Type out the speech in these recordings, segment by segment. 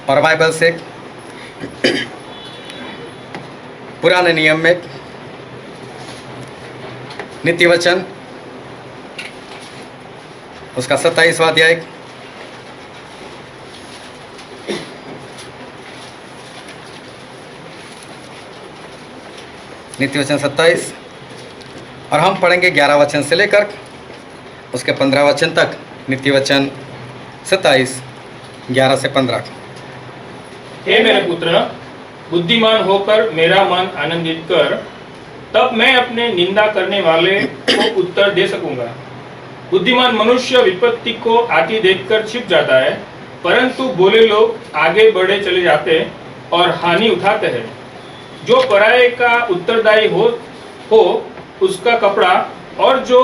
और बाइबल से पुराने नियम में नित्य वचन उसका 27वां अध्याय नित्य वचन 27 और हम पढ़ेंगे 11 वचन से लेकर उसके 15 वचन तक। नित्य वचन 27 11 से 15। हे मेरे पुत्र, बुद्धिमान होकर मेरा मन आनंदित कर, तब मैं अपने निंदा करने वाले को उत्तर दे सकूंगा। बुद्धिमान मनुष्य विपत्ति को आती देखकर छिप जाता है, परंतु भोले लोग आगे बढ़े चले जाते और हानि उठाते हैं। जो पराये का उत्तरदायी हो उसका कपड़ा, और जो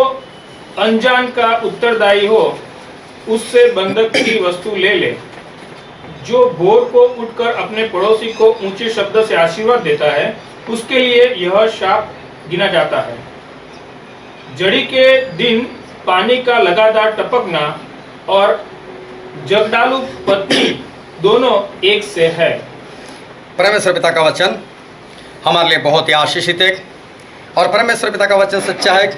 अनजान का उत्तरदायी हो उससे बंधक की वस्तु ले ले। जो भोर को उठकर अपने पड़ोसी को ऊंचे शब्द से आशीर्वाद देता है, उसके लिए यह शाप गिना जाता है। जड़ी के दिन पानी का लगातार टपकना और जगदालू पत्नी दोनों एक से है। परमेश्वर पिता का वचन हमारे लिए बहुत ही आशीषित है और परमेश्वर पिता का वचन सच्चा है।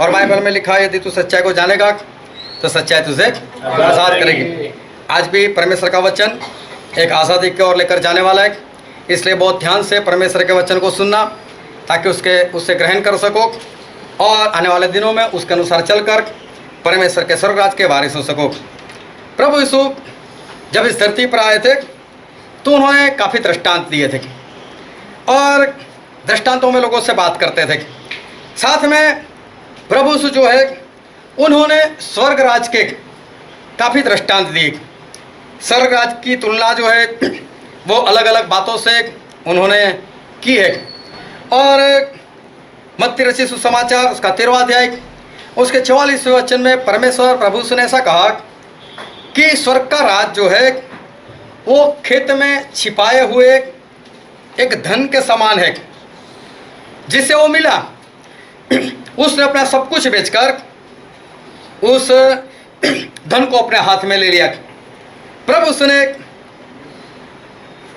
और बाइबल में लिखा है, यदि तू सच्चाई को जानेगा तो सच्चाई तुझे आज़ाद करेगी। आज भी परमेश्वर का वचन एक आज़ादी की ओर लेकर जाने वाला है, इसलिए बहुत ध्यान से परमेश्वर के वचन को सुनना ताकि उससे ग्रहण कर सको और आने वाले दिनों में उसके अनुसार चलकर परमेश्वर के स्वर्गराज के बारे सुन सको। प्रभु यीशु जब इस धरती पर आए थे तो उन्होंने काफ़ी दृष्टांत दिए थे और दृष्टांतों में लोगों से बात करते थे। साथ में प्रभु यीशु जो है उन्होंने स्वर्गराज के काफ़ी दृष्टांत दिए। स्वर्गराज की तुलना जो है वो अलग अलग बातों से उन्होंने की है। और मत्ती रचित सुसमाचार उसका 13वां अध्याय उसके 44वें वचन में परमेश्वर प्रभु यीशु ने ऐसा कहा कि स्वर्ग का राज जो है वो खेत में छिपाए हुए एक धन के समान है, जिसे वो मिला उसने अपना सब कुछ बेचकर उस धन को अपने हाथ में ले लिया। प्रभु उसने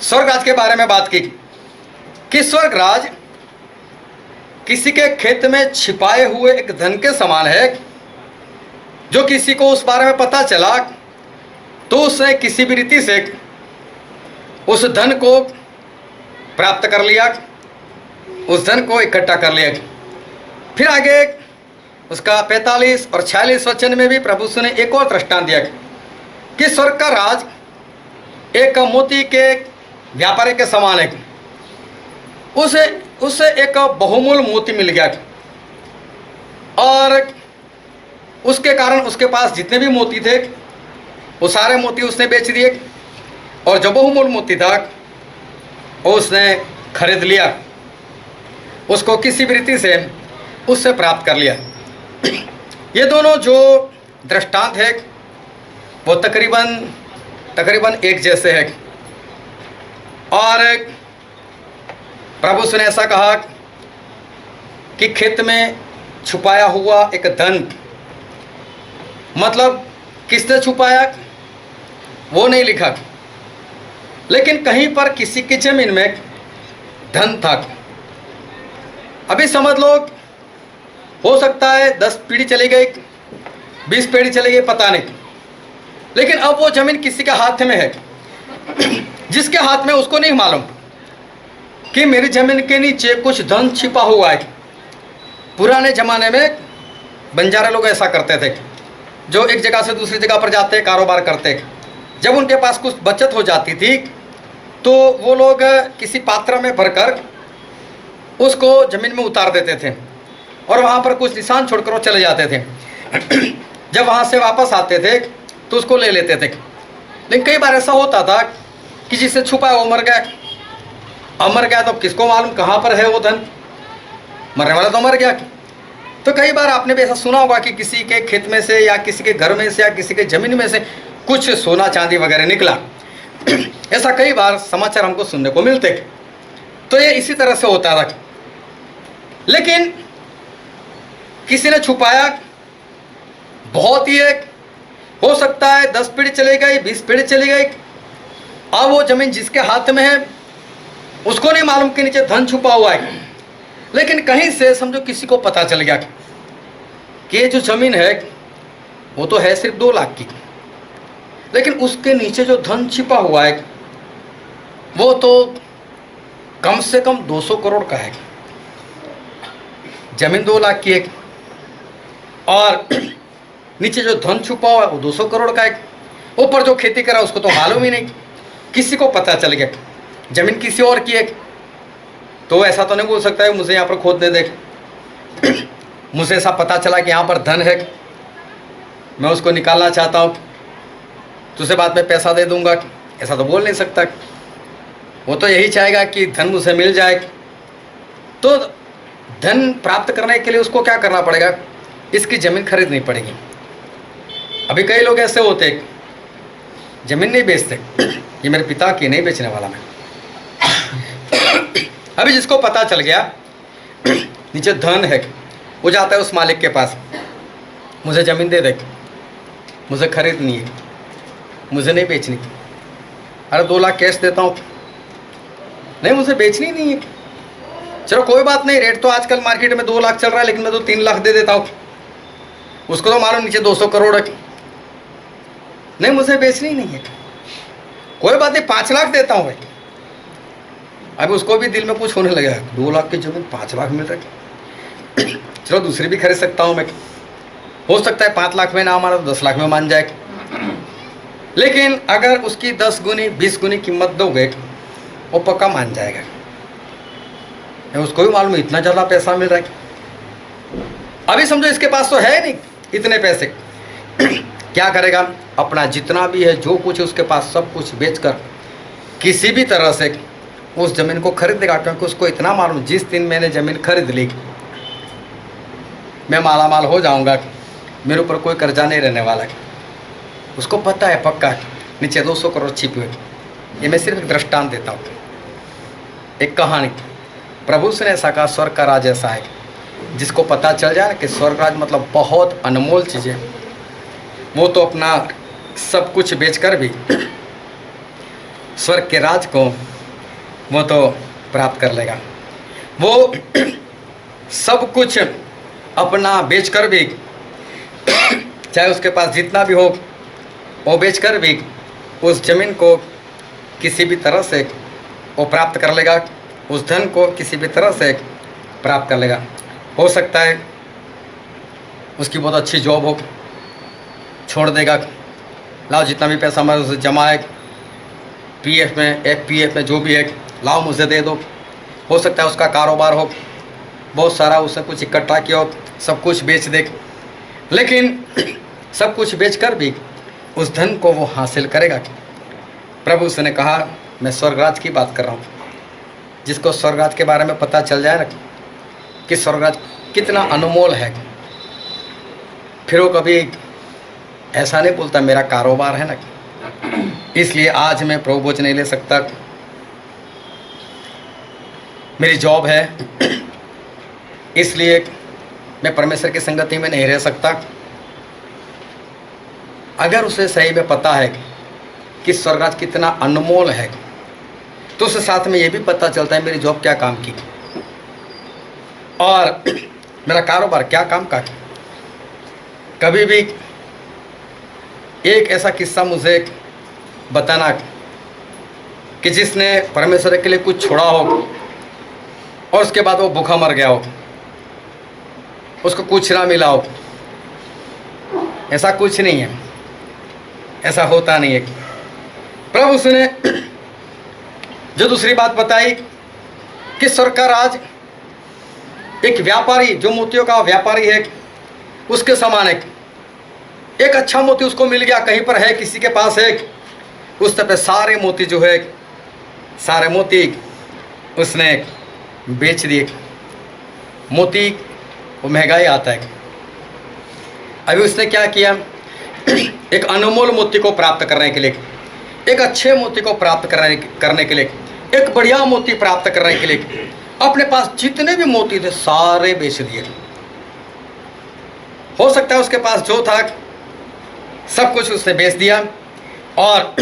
स्वर्ग राज के बारे में बात की कि स्वर्ग राज किसी के खेत में छिपाए हुए एक धन के समान है। जो किसी को उस बारे में पता चला तो उसने किसी भी रीति से उस धन को प्राप्त कर लिया, उस धन को इकट्ठा कर लिया। फिर आगे उसका 45 और 46 वचन में भी प्रभु ने एक और दृष्टांत दिया कि स्वर्ग का राज एक मोती के व्यापारी के समान है। उसे एक बहुमूल्य मोती मिल गया और उसके कारण उसके पास जितने भी मोती थे वो सारे मोती उसने बेच दिए और जो बहुमूल्य मोती था वो उसने खरीद लिया, उसको किसी भी रीति से उससे प्राप्त कर लिया। ये दोनों जो दृष्टांत है वो तकरीबन एक जैसे है। और प्रभु ने ऐसा कहा कि खेत में छुपाया हुआ एक धन, मतलब किसने छुपाया वो नहीं लिखा, लेकिन कहीं पर किसी की जमीन में धन था। अभी समझ लो हो सकता है 10 पीढ़ी चली गई, 20 पीढ़ी चली गई, पता नहीं, लेकिन अब वो जमीन किसी के हाथ में है जिसके हाथ में उसको नहीं मालूम कि मेरी जमीन के नीचे कुछ धन छिपा हुआ है। पुराने ज़माने में बंजारे लोग ऐसा करते थे, जो एक जगह से दूसरी जगह पर जाते कारोबार करते। जब उनके पास कुछ बचत हो जाती थी तो वो लोग किसी पात्र में भरकर उसको ज़मीन में उतार देते थे और वहाँ पर कुछ निशान छोड़कर वो चले जाते थे। जब वहाँ से वापस आते थे तो उसको ले लेते थे। लेकिन कई बार ऐसा होता था कि जिससे छुपा है वो मर गया तो किसको मालूम कहाँ पर है वो धन, मरने वाला तो मर गया। तो कई बार आपने भी ऐसा सुना होगा कि किसी के खेत में से या किसी के घर में से या किसी के ज़मीन में से कुछ सोना चांदी वगैरह निकला। ऐसा कई बार समाचार हमको सुनने को मिलते। तो ये इसी तरह से होता था। लेकिन किसी ने छुपाया, बहुत ही एक हो सकता है 10 पीढ़ी चली गई, 20 पीढ़ी चली गई, अब वो जमीन जिसके हाथ में है उसको नहीं मालूम कि नीचे धन छुपा हुआ है, लेकिन कहीं से समझो किसी को पता चल गया कि ये जो जमीन है वो तो है सिर्फ 2 लाख की, लेकिन उसके नीचे जो धन छिपा हुआ है वो तो कम से कम 200 करोड़ का है। जमीन 2 लाख की है और नीचे जो धन छुपा हुआ है वो 200 करोड़ का है। ऊपर जो खेती करा उसको तो मालूम ही नहीं, किसी को पता चल गया जमीन किसी और की है, तो ऐसा तो नहीं बोल सकता है मुझे यहाँ पर खोदने देख, मुझे ऐसा पता चला कि यहाँ पर धन है, मैं उसको निकालना चाहता हूँ, तुझे बाद में पैसा दे दूंगा, ऐसा तो बोल नहीं सकता। वो तो यही चाहेगा कि धन मुझे मिल जाए। तो धन प्राप्त करने के लिए उसको क्या करना पड़ेगा, इसकी ज़मीन खरीदनी पड़ेगी। अभी कई लोग ऐसे होते ज़मीन नहीं बेचते, ये मेरे पिता की नहीं बेचने वाला मैं। अभी जिसको पता चल गया नीचे धन है, वो जाता है उस मालिक के पास, मुझे ज़मीन दे दे, मुझे खरीदनी है, मुझे नहीं बेचनी। अरे 2 लाख कैश देता हूँ, नहीं मुझे बेचनी नहीं है। चलो कोई बात नहीं, रेट तो आजकल मार्केट में 2 लाख चल रहा है, लेकिन मैं तो 3 लाख दे देता हूँ। उसको तो मालूम नीचे 200 करोड़ है, नहीं मुझे बेचनी नहीं है। कोई बात नहीं, 5 लाख देता हूँ भाई। अभी उसको भी दिल में कुछ होने लगा, 2 लाख की जमीन 5 लाख मिल रहा है, चलो दूसरी भी खरीद सकता हूँ मैं, हो सकता है 5 लाख में ना माना तो 10 लाख में मान जाए। लेकिन अगर उसकी 10 गुनी 20 गुनी कीमत दोगे वो पक्का मान जाएगा। उसको भी मालूम इतना ज़्यादा पैसा मिल रहा है। अभी समझो इसके पास तो है नहीं इतने पैसे, क्या करेगा, अपना जितना भी है जो कुछ है उसके पास सब कुछ बेचकर किसी भी तरह से उस ज़मीन को खरीद देगा, क्योंकि उसको इतना मालूम जिस दिन मैंने ज़मीन खरीद ली मैं मालामाल हो जाऊंगा, मेरे ऊपर कोई कर्जा नहीं रहने वाला है। उसको पता है पक्का नीचे 200 करोड़ छिपी हुई। ये मैं सिर्फ एक दृष्टांत देता हूँ, एक कहानी। प्रभु से ने ऐसा कहा, स्वर्ग का राज ऐसा है, जिसको पता चल जाए ना कि स्वर्ग राज मतलब बहुत अनमोल चीज़ें, वो तो अपना सब कुछ बेचकर भी स्वर्ग के राज को वो तो प्राप्त कर लेगा। वो सब कुछ अपना बेचकर भी, चाहे उसके पास जितना भी हो वो बेचकर भी उस ज़मीन को किसी भी तरह से वो प्राप्त कर लेगा, उस धन को किसी भी तरह से प्राप्त कर लेगा। हो सकता है उसकी बहुत अच्छी जॉब हो, छोड़ देगा, लाओ जितना भी पैसा हमारे उसे जमा है पीएफ में, एफपीएफ में, जो भी है लाओ मुझे दे दो। हो सकता है उसका कारोबार हो, बहुत सारा उसने कुछ इकट्ठा किया हो, सब कुछ बेच दे, लेकिन सब कुछ बेचकर भी उस धन को वो हासिल करेगा। प्रभु उसने कहा, मैं स्वर्गराज की बात कर रहा हूँ। जिसको स्वर्गराज के बारे में पता चल जाए ना कि स्वर्गराज कितना अनमोल है, फिर वो कभी ऐसा नहीं बोलता मेरा कारोबार है ना, इसलिए आज मैं प्रभु भोज नहीं ले सकता, मेरी जॉब है इसलिए मैं परमेश्वर की संगति में नहीं रह सकता। अगर उसे सही में पता है कि स्वर्गराज कितना अनमोल है, तो उसके साथ में ये भी पता चलता है मेरी जॉब क्या काम की और मेरा कारोबार क्या काम का। कभी भी एक ऐसा किस्सा मुझे बताना कि जिसने परमेश्वर के लिए कुछ छोड़ा हो और उसके बाद वो भूखा मर गया हो, उसको कुछ ना मिला हो। ऐसा कुछ नहीं है, ऐसा होता नहीं है। प्रभु उसने जो दूसरी बात बताई कि स्वर्ग का राज एक व्यापारी, जो मोतियों का व्यापारी है उसके समान है। एक अच्छा मोती उसको मिल गया, कहीं पर है, किसी के पास है, उस तरह सारे मोती जो है, सारे मोती उसने बेच दिए। मोती वो महंगाई आता है। अभी उसने क्या किया, एक अनमोल मोती को प्राप्त करने के लिए, एक अच्छे मोती को प्राप्त करने के लिए, एक बढ़िया मोती प्राप्त करने के लिए अपने पास जितने भी मोती थे सारे बेच दिए। हो सकता है उसके पास जो था सब कुछ उसने बेच दिया और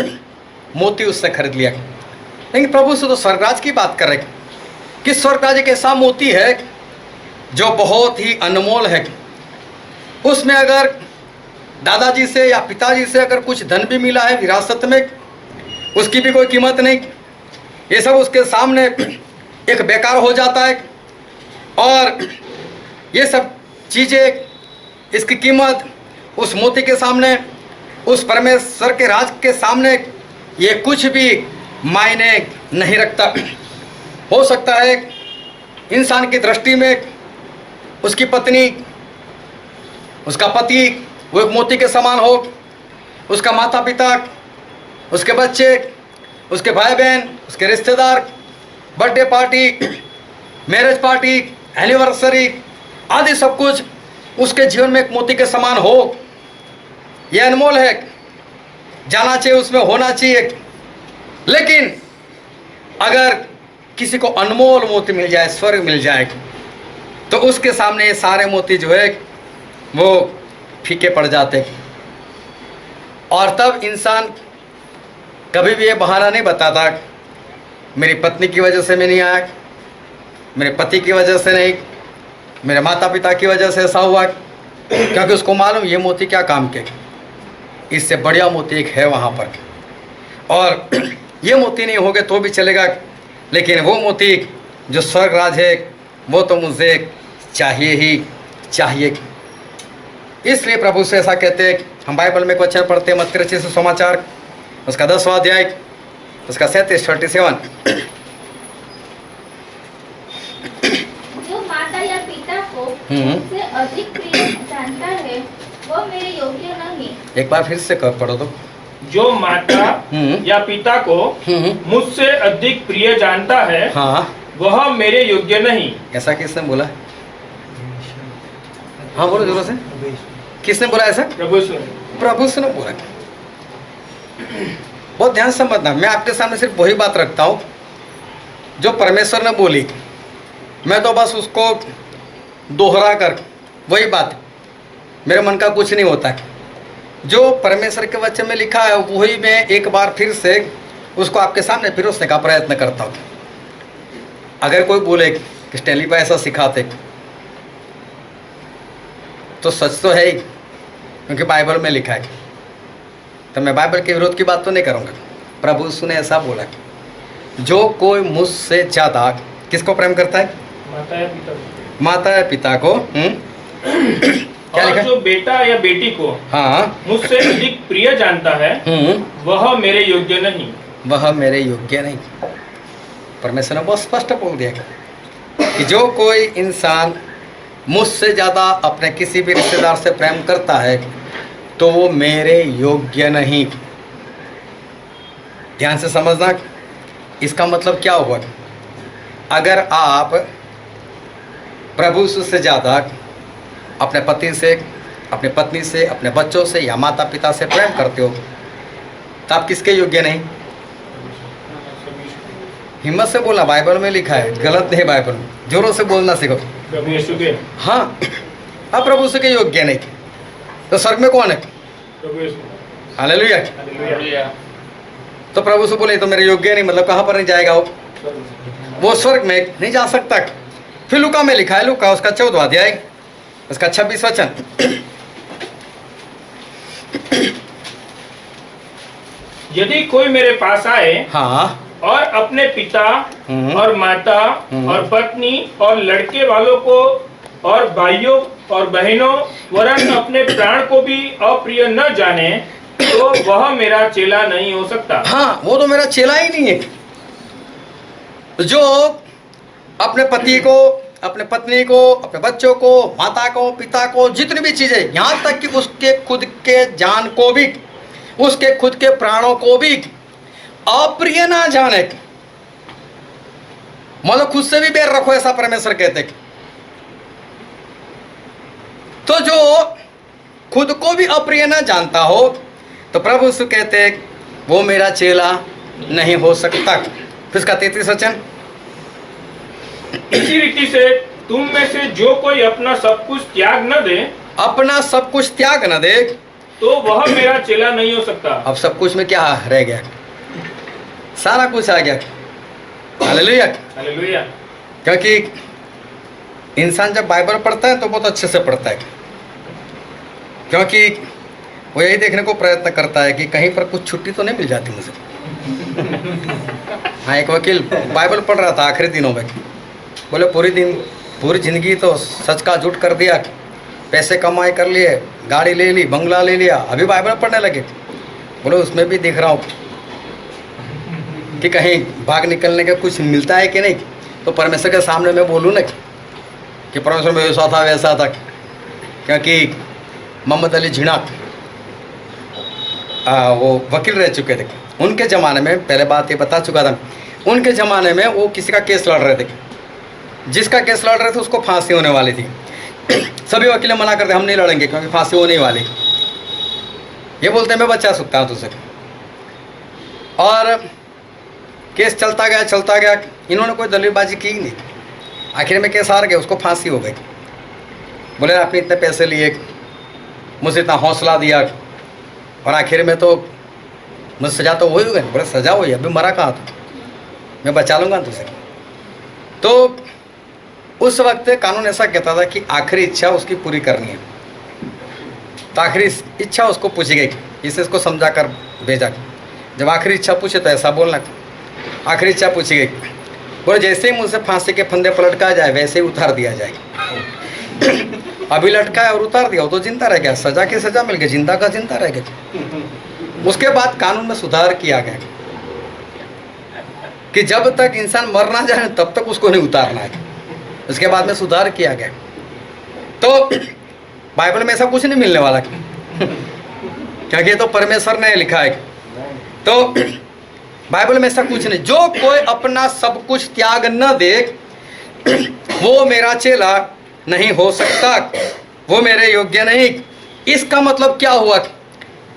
मोती उससे खरीद लिया। लेकिन प्रभु से तो स्वर्गराज की बात कर रहे कि स्वर्गराज एक ऐसा मोती है जो बहुत ही अनमोल है। उसमें अगर दादाजी से या पिताजी से अगर कुछ धन भी मिला है विरासत में, उसकी भी कोई कीमत नहीं। ये सब उसके सामने एक बेकार हो जाता है। और ये सब चीज़ें, इसकी कीमत उस मोती के सामने, उस परमेश्वर के राज के सामने ये कुछ भी मायने नहीं रखता। हो सकता है इंसान की दृष्टि में उसकी पत्नी, उसका पति वो एक मोती के समान हो, उसका माता पिता, उसके बच्चे, उसके भाई बहन, उसके रिश्तेदार, birthday party, marriage party, anniversary आदि सब कुछ उसके जीवन में एक मोती के समान हो। यह अनमोल है, जाना चाहिए, उसमें होना चाहिए। लेकिन अगर किसी को अनमोल मोती मिल जाए, स्वर्ग मिल जाए, तो उसके सामने ये सारे मोती जो है वो फीके पड़ जाते। और तब इंसान कभी भी ये बहाना नहीं बताता मेरी पत्नी की वजह से मैं नहीं आया, मेरे पति की वजह से नहीं, मेरे माता पिता की वजह से ऐसा हुआ, क्योंकि उसको मालूम ये मोती क्या काम के, इससे बढ़िया मोती एक है वहाँ पर। और ये मोती नहीं होगे तो भी चलेगा, लेकिन वो मोती जो स्वर्ग राज है वो तो मुझे चाहिए ही चाहिए। इसलिए प्रभु से ऐसा कहते हैं। हम बाइबल में क्वेश्चन पढ़ते हैं, मत्ती रचित सुसमाचार उसका 10वां अध्याय, उसका 37 जो माता या पिता को मुझसे अधिक प्रिय जानता है वो मेरे योग्य नहीं। एक बार फिर से पढ़ो तो। जो माता या पिता को मुझसे अधिक प्रिय जानता है, हाँ, वह मेरे योग्य नहीं। ऐसा किसने बोला? हाँ बोलो जोरों से। किसने बोला ऐसा? प्रभु से ने बोला। बहुत ध्यान से समझना, मैं आपके सामने सिर्फ वही बात रखता हूँ जो परमेश्वर ने बोली। मैं तो बस उसको दोहरा कर वही बात, मेरे मन का कुछ नहीं होता। जो परमेश्वर के वचन में लिखा है वही मैं एक बार फिर से उसको आपके सामने पिरोसने का प्रयत्न करता हूँ। अगर कोई बोले कि स्टैनली भाई ऐसा सिखाते, तो सच तो है ही, क्योंकि बाइबल में लिखा है। तो मैं बाइबल के विरोध की बात तो नहीं करूँगा। प्रभु यीशु ने ऐसा बोला, जो कोई मुझसे ज़्यादा किसको प्रेम करता है? माता या पिता को। क्या और लिखा? जो बेटा या बेटी को हाँ मुझसे अधिक प्रिय जानता है, वह मेरे योग्य नहीं। वह मेरे योग्य नहीं। परमेश्वर ने बहुत स्पष्ट बोल दिया कि जो कोई इंसान मुझसे ज़्यादा अपने किसी भी रिश्तेदार से प्रेम करता है तो वो मेरे योग्य नहीं। ध्यान से समझना, इसका मतलब क्या हुआ? अगर आप प्रभु से ज़्यादा अपने पति से, अपनी पत्नी से, अपने बच्चों से या माता पिता से प्रेम करते हो तो आप किसके योग्य नहीं? हिम्मत से बोलना, बाइबल में लिखा है, गलत नहीं। बाइबल में जोरों से बोलना सीखो। प्रभु यीशु के। हाँ, आप प्रभु से के योग्य नहीं। तो स्वर्ग में कौन है? प्रभु यीशु। हालेलुया। हालेलुया। तो प्रभु से बोले तो मेरे योग्य नहीं, मतलब कहाँ पर नहीं जाएगा वो स्वर्ग में नहीं जा सकता। फिर लूका में लिखा है, लूका उसका 14वां अध्याय, उसका 26 वचन। यदि कोई मेरे पास आए हाँ, और अपने पिता और माता और पत्नी और लड़के वालों को और भाइयों और बहनों वरन अपने प्राण को भी अप्रिय न जाने, तो वह मेरा चेला नहीं हो सकता। हाँ, वो तो मेरा चेला ही नहीं है। जो अपने पति को, अपने पत्नी को, अपने बच्चों को, माता को, पिता को, जितनी भी चीजें, यहाँ तक कि उसके खुद के जान को भी, उसके खुद के प्राणों को भी अप्रिय ना जाने, मतलब खुद से भी बैर रखो, ऐसा परमेश्वर कहते। तो जो खुद को भी अप्रिय ना जानता हो तो प्रभु यीशु कहते वो मेरा चेला नहीं हो सकता। फिर उसका 33 वचन। इसी रीति से तुम में से जो कोई अपना सब कुछ त्याग न दे, अपना सब कुछ त्याग न दे, तो वह मेरा चेला नहीं हो सकता। अब सब कुछ में क्या रह गया? सारा कुछ आ गया। हालेलुया। हालेलुया। क्योंकि इंसान जब बाइबल पढ़ता है तो बहुत अच्छे से पढ़ता है, क्योंकि वो यही देखने को प्रयत्न करता है कि कहीं पर कुछ छुट्टी तो नहीं मिल जाती मुझे। हाँ, एक वकील बाइबल पढ़ रहा था आखिरी दिनों में, बोले पूरी ज़िंदगी तो सच का झूठ कर दिया, पैसे कमाई कर लिए, गाड़ी ले ली, बंगला ले लिया, अभी बाइबल पढ़ने लगे। बोले उसमें भी दिख रहा हूँ कि कहीं भाग निकलने का कुछ मिलता है कि नहीं। तो परमेश्वर के सामने मैं बोलूँ ना कि परमेश्वर में ऐसा था वैसा था, क्योंकि मोहम्मद अली जिन्ना वो वकील रह चुके थे। उनके ज़माने में, पहले बात ये बता चुका था, उनके ज़माने में वो किसी का केस लड़ रहे थे, जिसका केस लड़ रहे थे उसको फांसी होने वाली थी। सभी वकील मना करते हम नहीं लड़ेंगे क्योंकि फांसी होने वाली। ये बोलते मैं बचा सकता हूँ तुझसे। और केस चलता गया, इन्होंने कोई दलीलबाजी की नहीं। आखिर में केस हार गए, उसको फांसी हो गई। बोले आपने इतने पैसे लिए, मुझे इतना हौसला दिया, और आखिर में तो मुझे सज़ा तो वही हो गई। बोले सज़ा हुई, अभी मरा कहाँ था, मैं बचा लूँगा तुझसे। तो उस वक्त कानून ऐसा कहता था कि आखिरी इच्छा उसकी पूरी करनी है। तो आखिरी इच्छा उसको पूछी गई, इसे इसको समझा कर भेजा। जब आखिरी इच्छा पूछे तो ऐसा बोलना, आखिरी इच्छा पूछी गई। बोले जैसे ही मुझसे फांसी के फंदे पर लटका जाए वैसे ही उतार दिया जाए। अभी लटकाया और उतार दिया, वो तो जिंदा रह गया, सजा की सजा मिल गई, जिंदा का जिंदा रह गया। उसके बाद कानून में सुधार किया गया कि जब तक इंसान मर ना जाए तब तक उसको नहीं उतारना है। उसके बाद में सुधार किया गया। तो बाइबल में ऐसा कुछ नहीं मिलने वाला, क्योंकि ये तो परमेश्वर ने लिखा है। तो बाइबल में ऐसा कुछ नहीं। जो कोई अपना सब कुछ त्याग न दे वो मेरा चेला नहीं हो सकता, वो मेरे योग्य नहीं। इसका मतलब क्या हुआ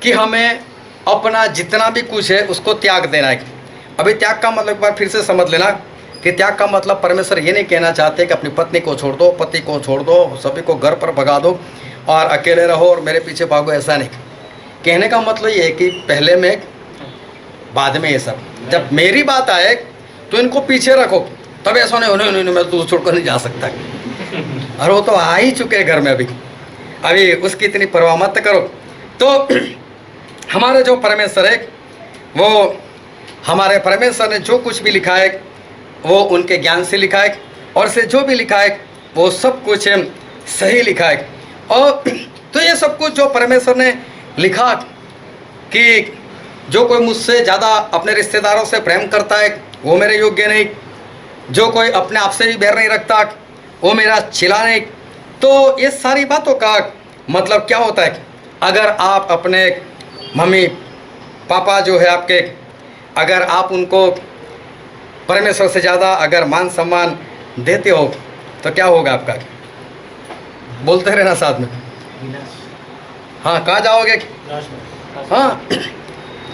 कि हमें अपना जितना भी कुछ है उसको त्याग देना है। अभी त्याग का मतलब एक बार फिर से समझ लेना कि त्याग का मतलब परमेश्वर ये नहीं कहना चाहते कि अपनी पत्नी को छोड़ दो, पति को छोड़ दो, सभी को घर पर भगा दो और अकेले रहो और मेरे पीछे भागो, ऐसा नहीं। कहने का मतलब ये है कि पहले में बाद में ये सब। जब मेरी बात आए तो इनको पीछे रखो, तब ऐसा नहीं मैं तो छोड़कर नहीं जा सकता। और वो तो आ ही चुके घर में, अभी उसकी इतनी परवाह मत करो। तो हमारे जो परमेश्वर है, वो हमारे परमेश्वर ने जो कुछ भी लिखा है वो उनके ज्ञान से लिखा है, और से जो भी लिखा है वो सब कुछ सही लिखा है। और तो ये सब कुछ जो परमेश्वर ने लिखा कि जो कोई मुझसे ज़्यादा अपने रिश्तेदारों से प्रेम करता है वो मेरे योग्य नहीं, जो कोई अपने आप से भी बैर नहीं रखता वो मेरा चेला नहीं। तो ये सारी बातों का मतलब क्या होता है? अगर आप अपने मम्मी पापा जो है आपके, अगर आप उनको परमेश्वर से ज़्यादा अगर मान सम्मान देते हो तो क्या होगा आपका? बोलते रहना साथ में। हाँ, कहाँ जाओगे? हाँ,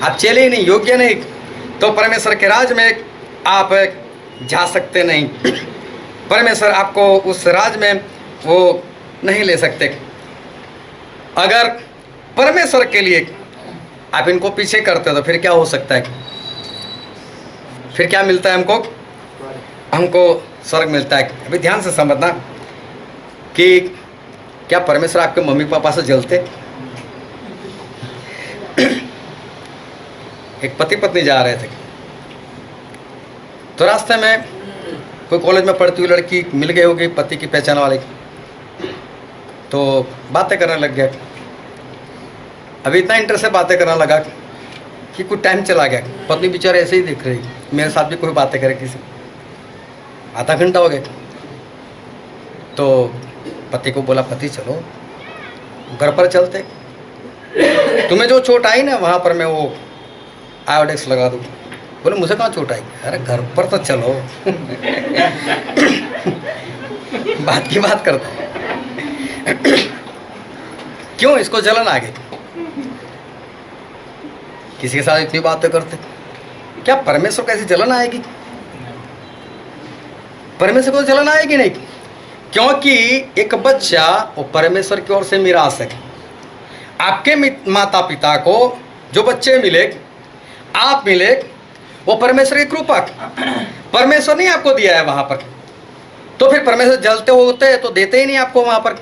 आप चेले ही नहीं, योग्य नहीं, तो परमेश्वर के राज में आप जा सकते नहीं। परमेश्वर आपको उस राज में वो नहीं ले सकते। अगर परमेश्वर के लिए आप इनको पीछे करते हो तो फिर क्या हो सकता है? फिर क्या मिलता है हमको स्वर्ग मिलता है। अभी ध्यान से समझना कि क्या परमेश्वर आपके मम्मी पापा से जलते? एक पति पत्नी जा रहे थे, तो रास्ते में कोई कॉलेज में पढ़ती हुई लड़की मिल गई होगी, पति की पहचान वाली, तो बातें करने लग गया। अभी इतना इंटरेस्ट से बातें करने लगा कि कुछ टाइम चला गया। पत्नी बेचारे ऐसे ही देख रही, मेरे साथ भी कोई बातें करे किसी। आधा घंटा हो गया, तो पति को बोला, पति चलो घर पर चलते, तुम्हें जो चोट आई ना वहाँ पर मैं वो आयोडेक्स लगा दूँ। बोले मुझे कहाँ चोट आई? अरे घर पर तो चलो। बात की बात करता है। क्यों? इसको जलन आ गई। किसी के साथ इतनी बातें करते, क्या परमेश्वर को ऐसी जलन आएगी? परमेश्वर को जलन आएगी नहीं, क्योंकि एक बच्चा वो परमेश्वर की ओर से मिरास है। आपके माता पिता को जो बच्चे मिले, आप मिले, वो परमेश्वर की कृपा, परमेश्वर नहीं आपको दिया है वहां पर। तो फिर परमेश्वर जलते होते तो देते ही नहीं आपको वहां पर,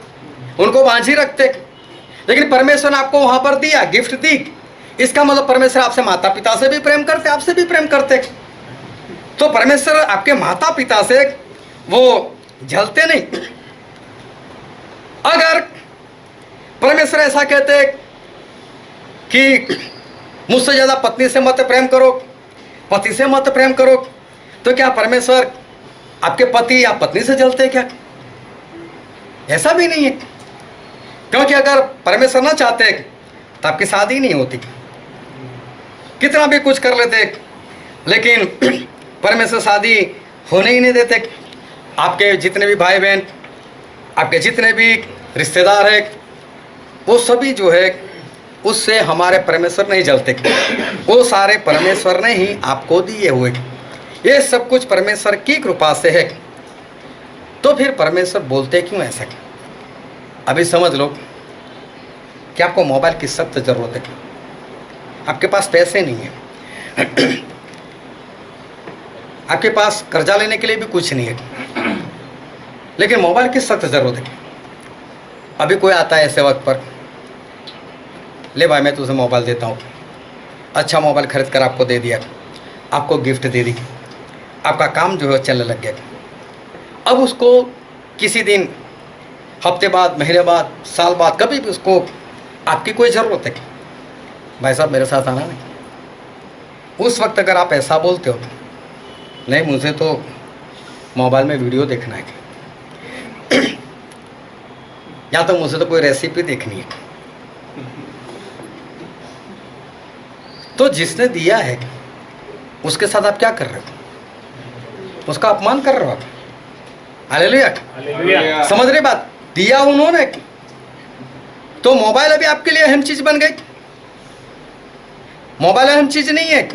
उनको बांझी रखते। लेकिन परमेश्वर ने आपको वहां पर दिया, गिफ्ट दी। इसका मतलब परमेश्वर आपसे माता पिता से भी प्रेम करते, आपसे भी प्रेम करते। तो परमेश्वर आपके माता पिता से वो जलते नहीं। अगर परमेश्वर ऐसा कहते कि मुझसे ज्यादा पत्नी से मत प्रेम करो, पति से मत प्रेम करो, तो क्या परमेश्वर आपके पति या पत्नी से जलते क्या? ऐसा भी नहीं है, क्योंकि अगर परमेश्वर ना चाहते तो आपकी शादी नहीं होती, कितना भी कुछ कर लेते, लेकिन परमेश्वर शादी होने ही नहीं देते। आपके जितने भी भाई बहन, आपके जितने भी रिश्तेदार हैं, वो सभी जो है उससे हमारे परमेश्वर नहीं जलते। वो सारे परमेश्वर ने ही आपको दिए हुए, ये सब कुछ परमेश्वर की कृपा से है। तो फिर परमेश्वर बोलते क्यों ऐसा? अभी समझ लो कि आपको मोबाइल की सख्त जरूरत है, आपके पास पैसे नहीं है, आपके पास कर्जा लेने के लिए भी कुछ नहीं है, लेकिन मोबाइल की सख्त जरूरत है। अभी कोई आता है ऐसे वक्त पर, ले भाई मैं तुझे मोबाइल देता हूँ, अच्छा मोबाइल खरीद कर आपको दे दिया, आपको गिफ्ट दे दी, आपका काम जो है चलने लग गया। अब उसको किसी दिन, हफ्ते बाद, महीने बाद, साल बाद, कभी भी उसको आपकी कोई ज़रूरत है, भाई साहब मेरे साथ आना नहीं। उस वक्त अगर आप ऐसा बोलते हो, नहीं मुझे तो मोबाइल में वीडियो देखना है, या तो मुझे तो कोई रेसिपी देखनी है, तो जिसने दिया है उसके साथ आप क्या कर रहे हो? उसका अपमान कर रहे हो आप। हालेलुया। समझ रहे बात? दिया उन्होंने, तो मोबाइल अभी आपके लिए अहम चीज बन गई। मोबाइल अहम चीज नहीं है,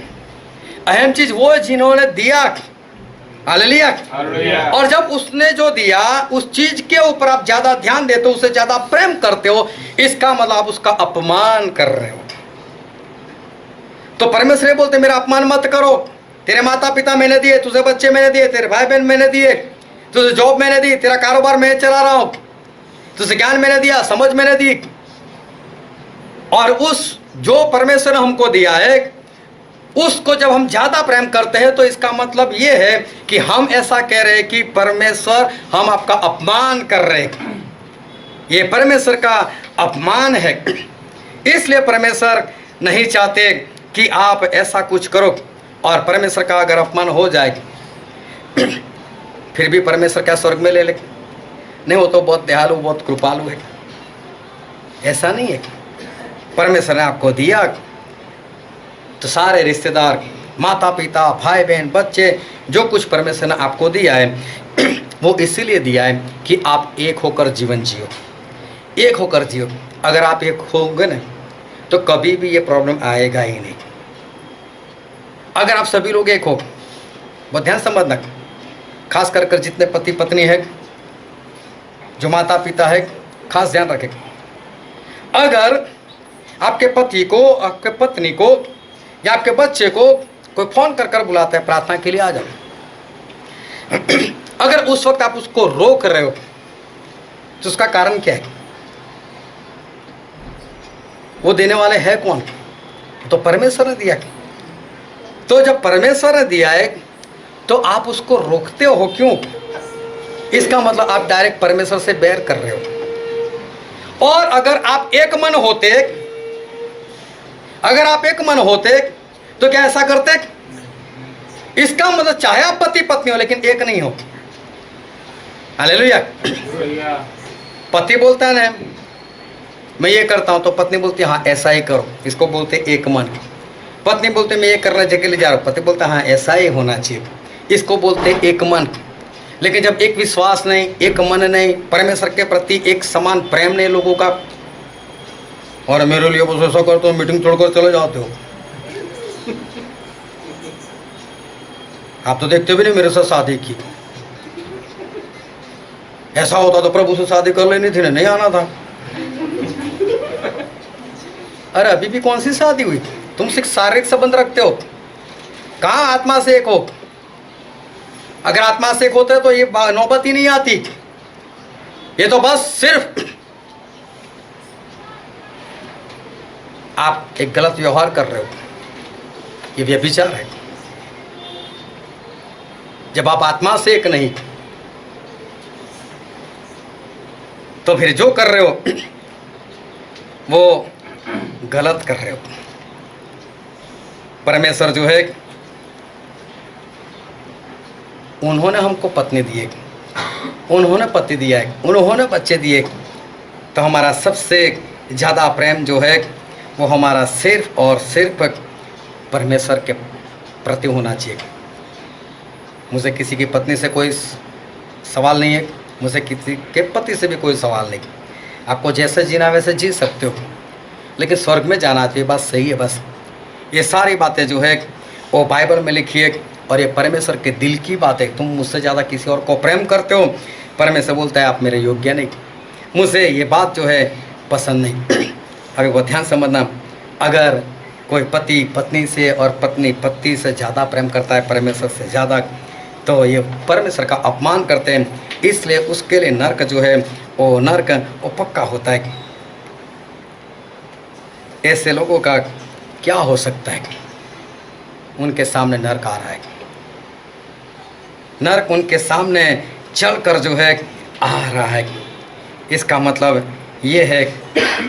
अहम चीज वो है जिन्होंने दिया। हालेलुया। और जब उसने जो दिया उस चीज के ऊपर आप ज्यादा ध्यान देते हो, उसे ज्यादा प्रेम करते हो, इसका मतलब आप उसका अपमान कर रहे हो। तो परमेश्वर बोलते मेरा अपमान मत करो, तेरे माता पिता मैंने दिए, तुझे बच्चे मैंने दिए, तेरे भाई बहन मैंने दिए, तुझे जॉब मैंने दी, तेरा कारोबार मैं चला रहा हूं, तुझे ज्ञान मैंने दिया, समझ मैंने दी। और उस जो परमेश्वर ने हमको दिया है उसको जब हम ज्यादा प्रेम करते हैं, तो इसका मतलब ये है कि हम ऐसा कह रहे हैं कि परमेश्वर हम आपका अपमान कर रहे हैं, ये परमेश्वर का अपमान है। इसलिए परमेश्वर नहीं चाहते कि आप ऐसा कुछ करो। और परमेश्वर का अगर अपमान हो जाए फिर भी परमेश्वर क्या स्वर्ग में ले ले? नहीं, वो तो बहुत दयालु, बहुत कृपालु है। ऐसा नहीं है। परमेश्वर ने आपको दिया तो सारे रिश्तेदार, माता पिता, भाई बहन, बच्चे, जो कुछ परमेश्वर ने आपको दिया है वो इसीलिए दिया है कि आप एक होकर जीवन जियो, एक होकर जियो। अगर आप एक होंगे ना तो कभी भी ये प्रॉब्लम आएगा ही नहीं। अगर आप सभी लोग एक हो, बहुत ध्यान समझना, खास कर जितने पति पत्नी है, जो माता पिता है, खास ध्यान रखें। अगर आपके पति को, आपके पत्नी को या आपके बच्चे को कोई फोन कर बुलाता है प्रार्थना के लिए आ जाओ, अगर उस वक्त आप उसको रोक रहे हो तो उसका कारण क्या है? वो देने वाले है कौन? तो परमेश्वर ने दिया। तो जब परमेश्वर ने दिया है तो आप उसको रोकते हो क्यों? इसका मतलब आप डायरेक्ट परमेश्वर से बैर कर रहे हो। और अगर आप एक मन होते, अगर आप एक मन होते तो क्या ऐसा करते? इसका मतलब चाहे आप पति पत्नी हो लेकिन एक नहीं हो। हालेलुया। पति बोलता है ना मैं ये करता हूं, तो पत्नी बोलती है हाँ ऐसा ही करो, इसको बोलते एक मन। पत्नी बोलते मैं ये करने के लिए जा रहा हूँ, पति बोलता हाँ ऐसा ही होना चाहिए, इसको बोलते एक मन। लेकिन जब एक विश्वास नहीं, एक मन नहीं, परमेश्वर के प्रति एक समान प्रेम नहीं लोगों का, और मेरे लिए बस ऐसा करते हो, मीटिंग छोड़कर चले जाते हो। आप तो देखते भी नहीं मेरे साथ शादी की, ऐसा होता तो प्रभु से शादी कर लेनी थी ना, नहीं आना था। अरे अभी भी कौन सी शादी हुई? तुम सिर्फ शारीरिक संबंध रखते हो, कहाँ आत्मा से एक हो? अगर आत्मा से एक होते तो ये नौबत ही नहीं आती। ये तो बस सिर्फ आप एक गलत व्यवहार कर रहे हो, ये व्यभिचार है। जब आप आत्मा से एक नहीं, तो फिर जो कर रहे हो वो गलत कर रहे हो। परमेश्वर जो है, उन्होंने हमको पत्नी दी है, उन्होंने पति दिया है, उन्होंने बच्चे दिए, तो हमारा सबसे ज़्यादा प्रेम जो है वो हमारा सिर्फ और सिर्फ परमेश्वर के प्रति होना चाहिए। मुझे किसी की पत्नी से कोई सवाल नहीं है, मुझे किसी के पति से भी कोई सवाल नहीं। आपको जैसे जीना वैसे जी सकते हो, लेकिन स्वर्ग में जाना चाहिए, बात सही है। बस ये सारी बातें जो है वो बाइबल में लिखी है और ये परमेश्वर के दिल की बात है। तुम मुझसे ज़्यादा किसी और को प्रेम करते हो, परमेश्वर बोलता है आप मेरे योग्य नहीं, मुझे ये बात जो है पसंद नहीं। अभी वो ध्यान समझना, अगर कोई पति पत्नी से और पत्नी पति से ज़्यादा प्रेम करता है परमेश्वर से ज़्यादा, तो ये परमेश्वर का अपमान करते हैं। इसलिए उसके लिए नरक जो है वो नरक वो पक्का होता है। ऐसे लोगों का क्या हो सकता है? उनके सामने नरक आ रहा है, नरक उनके सामने चलकर जो है आ रहा है। इसका मतलब ये है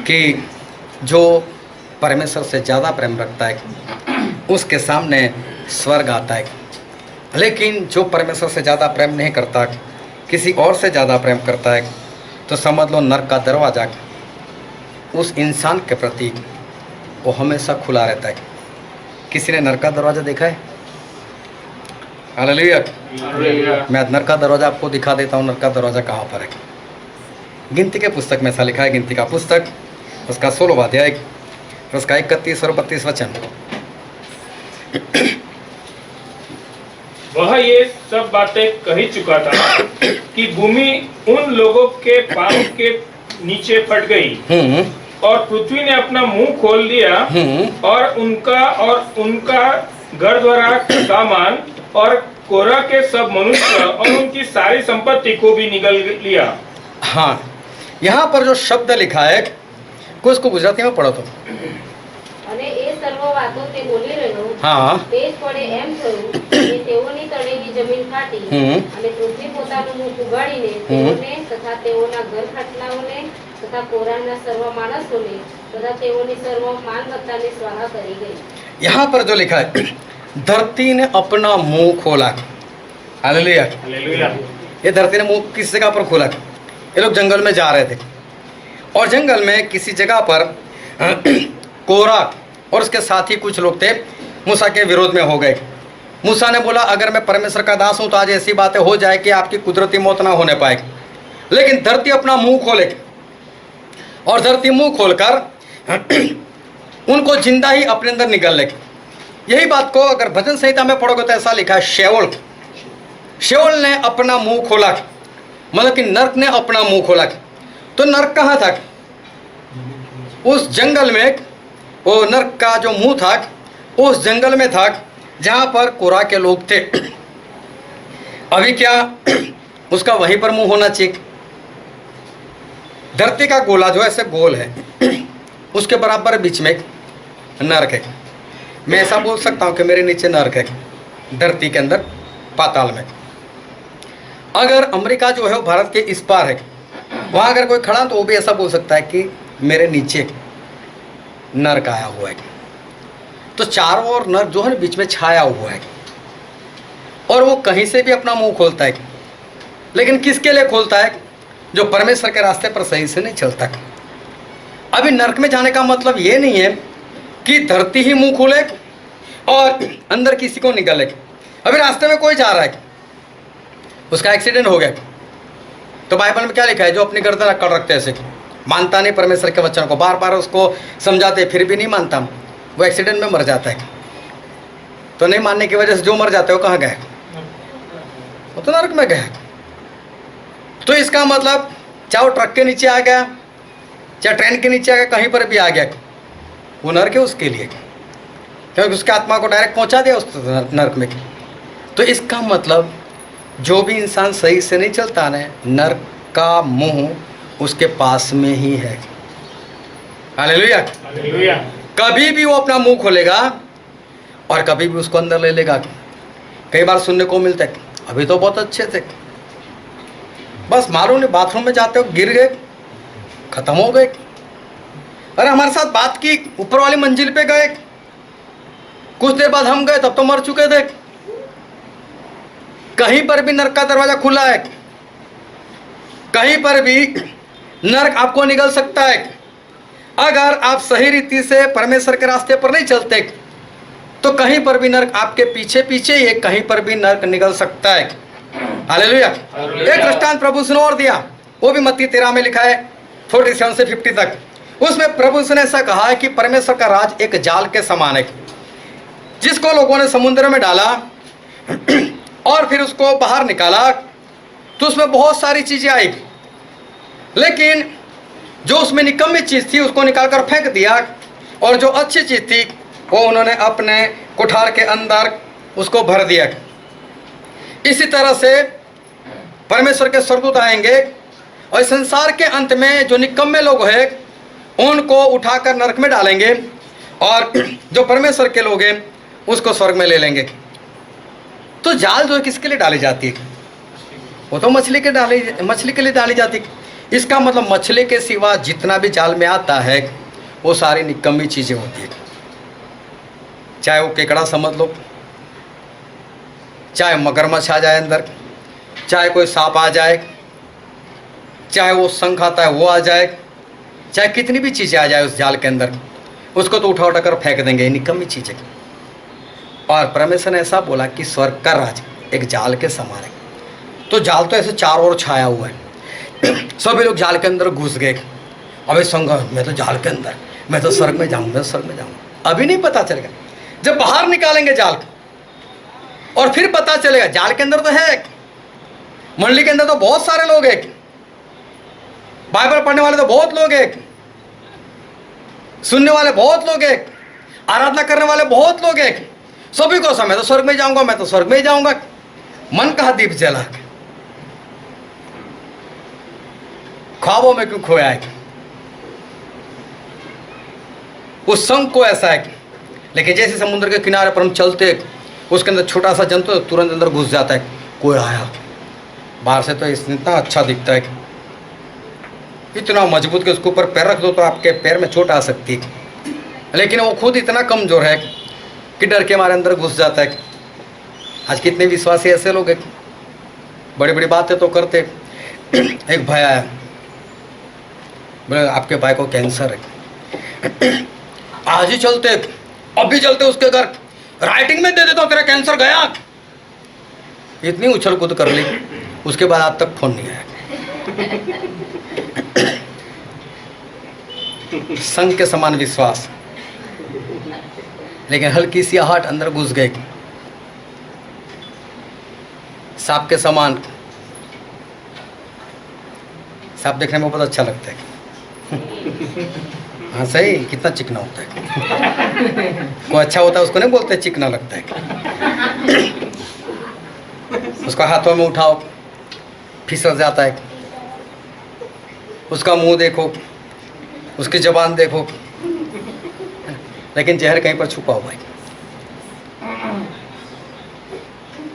कि जो परमेश्वर से ज़्यादा प्रेम रखता है उसके सामने स्वर्ग आता है, लेकिन जो परमेश्वर से ज़्यादा प्रेम नहीं करता, किसी और से ज़्यादा प्रेम करता है, तो समझ लो नरक का दरवाज़ा उस इंसान के प्रति वो हमेशा खुला रहता है। किसी ने नरक का दरवाज़ा देखा है? हालेलुया। मैं नरक का दरवाज़ा आपको दिखा देता हूँ। नरक का दरवाज़ा कहाँ पर है? गिनती के पुस्तक में ऐसा लिखा है, गिनती का पुस्तक उसका 16वां अध्याय उसका 31 और 32 वचन। वह ये सब बातें कह ही चुका था कि भूमि उन लोगों के पांव के नीचे फट गई और पृथ्वी ने अपना मुंह खोल दिया और उनका घर द्वारा सामान और कोरा के सब मनुष्य और उनकी सारी संपत्ति को भी निगल लिया। हाँ, यहाँ पर जो शब्द लिखा है कुछ को गुजराती में पढ़ो तो। અને એ સર્વ વાતો તે બોલી રહ્યો हाँ તે જ પડે એમ થયું કે તેઓની તળેલી જમીન ફાટી અને પૃથ્વી પોતાનું મુખ ઉગાડીને તેઓને તથા તેઓના ઘર ખાટલાઓને તથા કોરાના સર્વ માણસોને તથા તેઓની સર્વ માલમત્તાને સ્વાહા કરી ગઈ। यहाँ पर जो लिखा है धरती ने अपना मुंह खोला। हालेलुया। हालेलुया। ये धरती ने मुंह किस जगह पर खोला? ये लोग जंगल में जा रहे थे और जंगल में किसी जगह पर कोरा और उसके साथी कुछ लोग थे मूसा के विरोध में हो गए। मूसा ने बोला अगर मैं परमेश्वर का दास हूं तो आज ऐसी बातें हो जाए कि आपकी कुदरती मौत ना होने पाए, लेकिन धरती अपना मुंह खोले और धरती मुंह खोलकर उनको जिंदा ही अपने अंदर निगल ले। यही बात को अगर भजन संहिता में पढ़ोगे तो ऐसा लिखा है शेओल ने अपना मुंह खोला, मतलब कि नरक ने अपना मुंह खोला। तो नरक कहाँ था? उस जंगल में, वो नरक का जो मुंह था उस जंगल में था जहाँ पर कोरा के लोग थे। अभी क्या उसका वहीं पर मुंह होना चाहिए? धरती का गोला जो ऐसे गोल है उसके बराबर बीच में नरक है। मैं ऐसा बोल सकता हूँ कि मेरे नीचे नरक है, धरती के अंदर पाताल में। अगर अमेरिका जो है वो भारत के इस पार है, वहाँ अगर कोई खड़ा तो वो भी ऐसा बोल सकता है कि मेरे नीचे नरक आया हुआ है। तो चारों ओर नरक जो है ना बीच में छाया हुआ है और वो कहीं से भी अपना मुंह खोलता है, लेकिन किसके लिए खोलता है? जो परमेश्वर के रास्ते पर सही से नहीं चलता। अभी नरक में जाने का मतलब ये नहीं है कि धरती ही मुंह खोले और अंदर किसी को निकाले। अभी रास्ते में कोई जा रहा है, उसका एक्सीडेंट हो गया, तो बाइबल में क्या लिखा है? जो अपनी गर्दन अकड़ रखते ऐसे मानता नहीं परमेश्वर के वचन को, बार बार उसको समझाते फिर भी नहीं मानता, वो एक्सीडेंट में मर जाता है। तो नहीं मानने की वजह से जो मर जाते हैं वो कहाँ गए? वो तो नरक में गए। तो इसका मतलब चाहे वो ट्रक के नीचे आ गया, चाहे ट्रेन के नीचे आ गया, कहीं पर भी आ गया, वो नरक है उसके लिए। क्योंकि उसके आत्मा को डायरेक्ट पहुंचा दिया उस नरक में। तो इसका मतलब जो भी इंसान सही से नहीं चलता ना, नरक का मुंह उसके पास में ही है। हालेलुया। हालेलुया। कभी भी वो अपना मुंह खोलेगा और कभी भी उसको अंदर ले लेगा। कई बार सुनने को मिलता है, अभी तो बहुत अच्छे थे, बस मालूम नहीं बाथरूम में जाते हो गिर गए, खत्म हो गए। अरे हमारे साथ बात की, ऊपर वाली मंजिल पे गए, कुछ देर बाद हम गए तब तो मर चुके थे। कहीं पर भी नरक का दरवाजा खुला है, कहीं पर भी नरक आपको निगल सकता है। अगर आप सही रीति से परमेश्वर के रास्ते पर नहीं चलते तो कहीं पर भी नरक आपके पीछे पीछे ही, कहीं पर भी नरक निगल सकता है। हालेलुया। एक दृष्टांत प्रभु ने और दिया, वो भी मत्ती 13 में लिखा है 47 से 50 तक। उसमें प्रभु ने ऐसा कहा है कि परमेश्वर का राज एक जाल के समान है, जिसको लोगों ने समुद्र में डाला और फिर उसको बाहर निकाला तो उसमें बहुत सारी चीजें आई, लेकिन जो उसमें निकम्मी चीज थी उसको निकालकर फेंक दिया, और जो अच्छी चीज थी वो उन्होंने अपने कुठार के अंदर उसको भर दिया। इसी तरह से परमेश्वर के स्वर्गदूत आएंगे और संसार के अंत में जो निकम्मे लोग हैं उनको उठाकर नरक में डालेंगे, और जो परमेश्वर के लोग हैं उसको स्वर्ग में ले लेंगे। तो जाल जो है किसके लिए डाली जाती है? वो तो मछली के लिए डाली जाती है। इसका मतलब मछली के सिवा जितना भी जाल में आता है वो सारी निकम्मी चीज़ें होती है। चाहे वो केकड़ा समझ लो, चाहे मगरमच्छ आ जाए अंदर, चाहे कोई सांप आ जाए, चाहे वो शंख आता है वो आ जाए, चाहे कितनी भी चीज़ें आ जाए उस जाल के अंदर, उसको तो उठा कर फेंक देंगे, निकम्मी चीज़ें। और परमेश्वर ने ऐसा बोला कि स्वर्ग का राज एक जाल के समान है। तो जाल तो ऐसे चारों ओर छाया हुआ है, सभी लोग जाल के अंदर घुस गए। अबे संग मैं तो जाल के अंदर, मैं तो स्वर्ग में जाऊँगा, मैं स्वर्ग में जाऊँगा। अभी नहीं पता चलेगा, जब बाहर निकालेंगे जाल और फिर पता चलेगा। जाल के अंदर तो है, मंडली के अंदर तो बहुत सारे लोग हैं, बाइबल पढ़ने वाले तो बहुत लोग हैं, सुनने वाले बहुत लोग हैं, आराधना करने वाले बहुत लोग हैं। सभी को समय तो स्वर्ग में जाऊंगा, मैं तो स्वर्ग में ही जाऊंगा। मन कहा दीप जला, ख्वाबों में क्यों खोया है? उस संग को ऐसा है, लेकिन जैसे समुद्र के किनारे पर हम चलते, उसके अंदर छोटा सा जंतु तुरंत अंदर घुस जाता है। कोई आया बाहर से तो इतना अच्छा दिखता है, इतना मजबूत कि उसके ऊपर पैर रख दो तो आपके पैर में चोट आ सकती है, लेकिन वो खुद इतना कमजोर है कि डर के मारे अंदर घुस जाता है। आज कितने विश्वासी ऐसे लोग हैं, बड़ी बड़ी बातें तो करते। एक भाई आया, बोले आपके भाई को कैंसर है, आज ही चलते, अभी चलते उसके घर, राइटिंग में दे देता हूँ तेरा कैंसर गया। इतनी उछल कूद कर ली, उसके बाद आज तक फोन नहीं आया। संग के समान विश्वास, लेकिन हल्की सी आहट अंदर घुस गई। सांप के समान, सांप देखने में बहुत अच्छा लगता है। हाँ सही, कितना चिकना होता है। कोई अच्छा होता है उसको नहीं बोलते चिकना लगता है। उसका हाथों में उठाओ फिसल जाता है, उसका मुंह देखो, उसकी जबान देखो, लेकिन जहर कहीं पर छुपा हुआ है।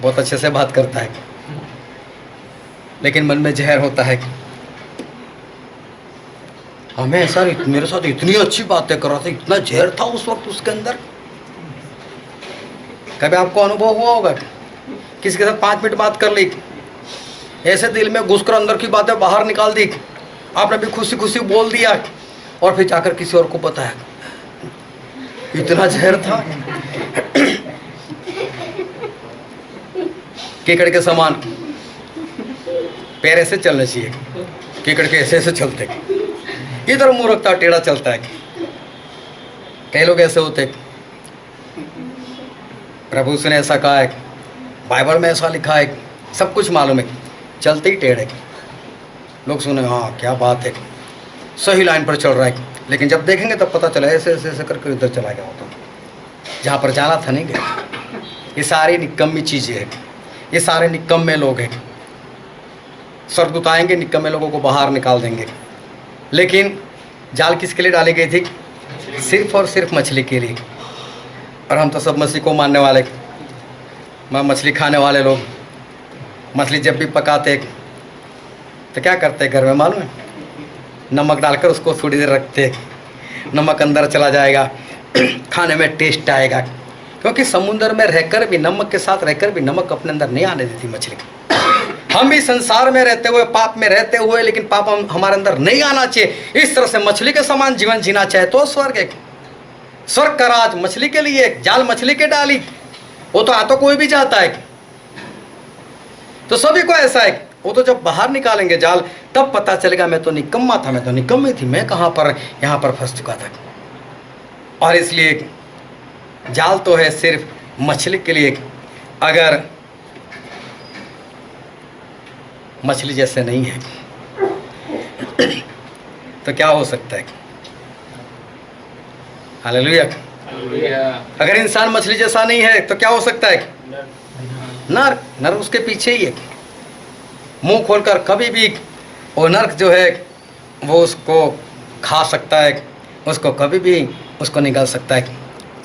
बहुत अच्छे से बात करता है, लेकिन मन में जहर होता है। हमें ऐसा, मेरे साथ इतनी अच्छी बातें कर रहा था, इतना जहर था उस वक्त उसके अंदर। कभी आपको अनुभव हुआ होगा, किसी के साथ 5 मिनट बात कर ली, ऐसे दिल में घुसकर अंदर की बातें बाहर निकाल दी, आपने भी खुशी खुशी बोल दिया, और फिर जाकर किसी और को बताया, इतना जहर था। केकड़ के समान पैर ऐसे चलने चाहिए, केकड़ के ऐसे ऐसे चलते, इधर मुंह रखता टेढ़ा चलता है। कई लोग ऐसे होते, प्रभु ने ऐसा कहा है, बाइबल में ऐसा लिखा है, सब कुछ मालूम है, चलते ही टेढ़े। लोग सुने, हाँ क्या बात है, सही लाइन पर चल रहा है, लेकिन जब देखेंगे तब पता चला ऐसे ऐसे ऐसे करके इधर चला गया होता। जहाँ पर जाना था नहीं गए। ये सारी निकम्मी चीज़ें हैं, ये सारे निकम्मे लोग हैं। स्वर्गदूत आएंगे, निकम्मे लोगों को बाहर निकाल देंगे। लेकिन जाल किसके लिए डाली गई थी? सिर्फ और सिर्फ मछली के लिए। और हम तो सब मछली को मानने वाले, मछली खाने वाले लोग। मछली जब भी पकाते तो क्या करते घर में मालूम है? नमक डालकर उसको थोड़ी देर रखते, नमक अंदर चला जाएगा, खाने में टेस्ट आएगा। क्योंकि समुद्र में रहकर भी, नमक के साथ रहकर भी नमक अपने अंदर नहीं आने देती मछली। हम भी संसार में रहते हुए, पाप में रहते हुए, लेकिन पाप हमारे अंदर नहीं आना चाहिए। इस तरह से मछली के समान जीवन जीना चाहे तो स्वर्ग है। स्वर्ग का राज मछली के लिए। जाल मछली के डाली, वो तो तो कोई भी जाता है, तो सभी को ऐसा है। वो तो जब बाहर निकालेंगे जाल, तब पता चलेगा मैं तो निकम्मा था, मैं तो निकम्मी थी, मैं कहाँ पर यहाँ पर फंस चुका था। और इसलिए जाल तो है सिर्फ मछली के लिए। अगर मछली जैसे नहीं है तो क्या हो सकता है? हालेलुया। अगर इंसान मछली जैसा नहीं है तो क्या हो सकता है? नर्क। नर्क उसके पीछे ही है। मुंह खोलकर कभी भी वो नर्क जो है वो उसको खा सकता है, उसको कभी भी उसको निगल सकता है।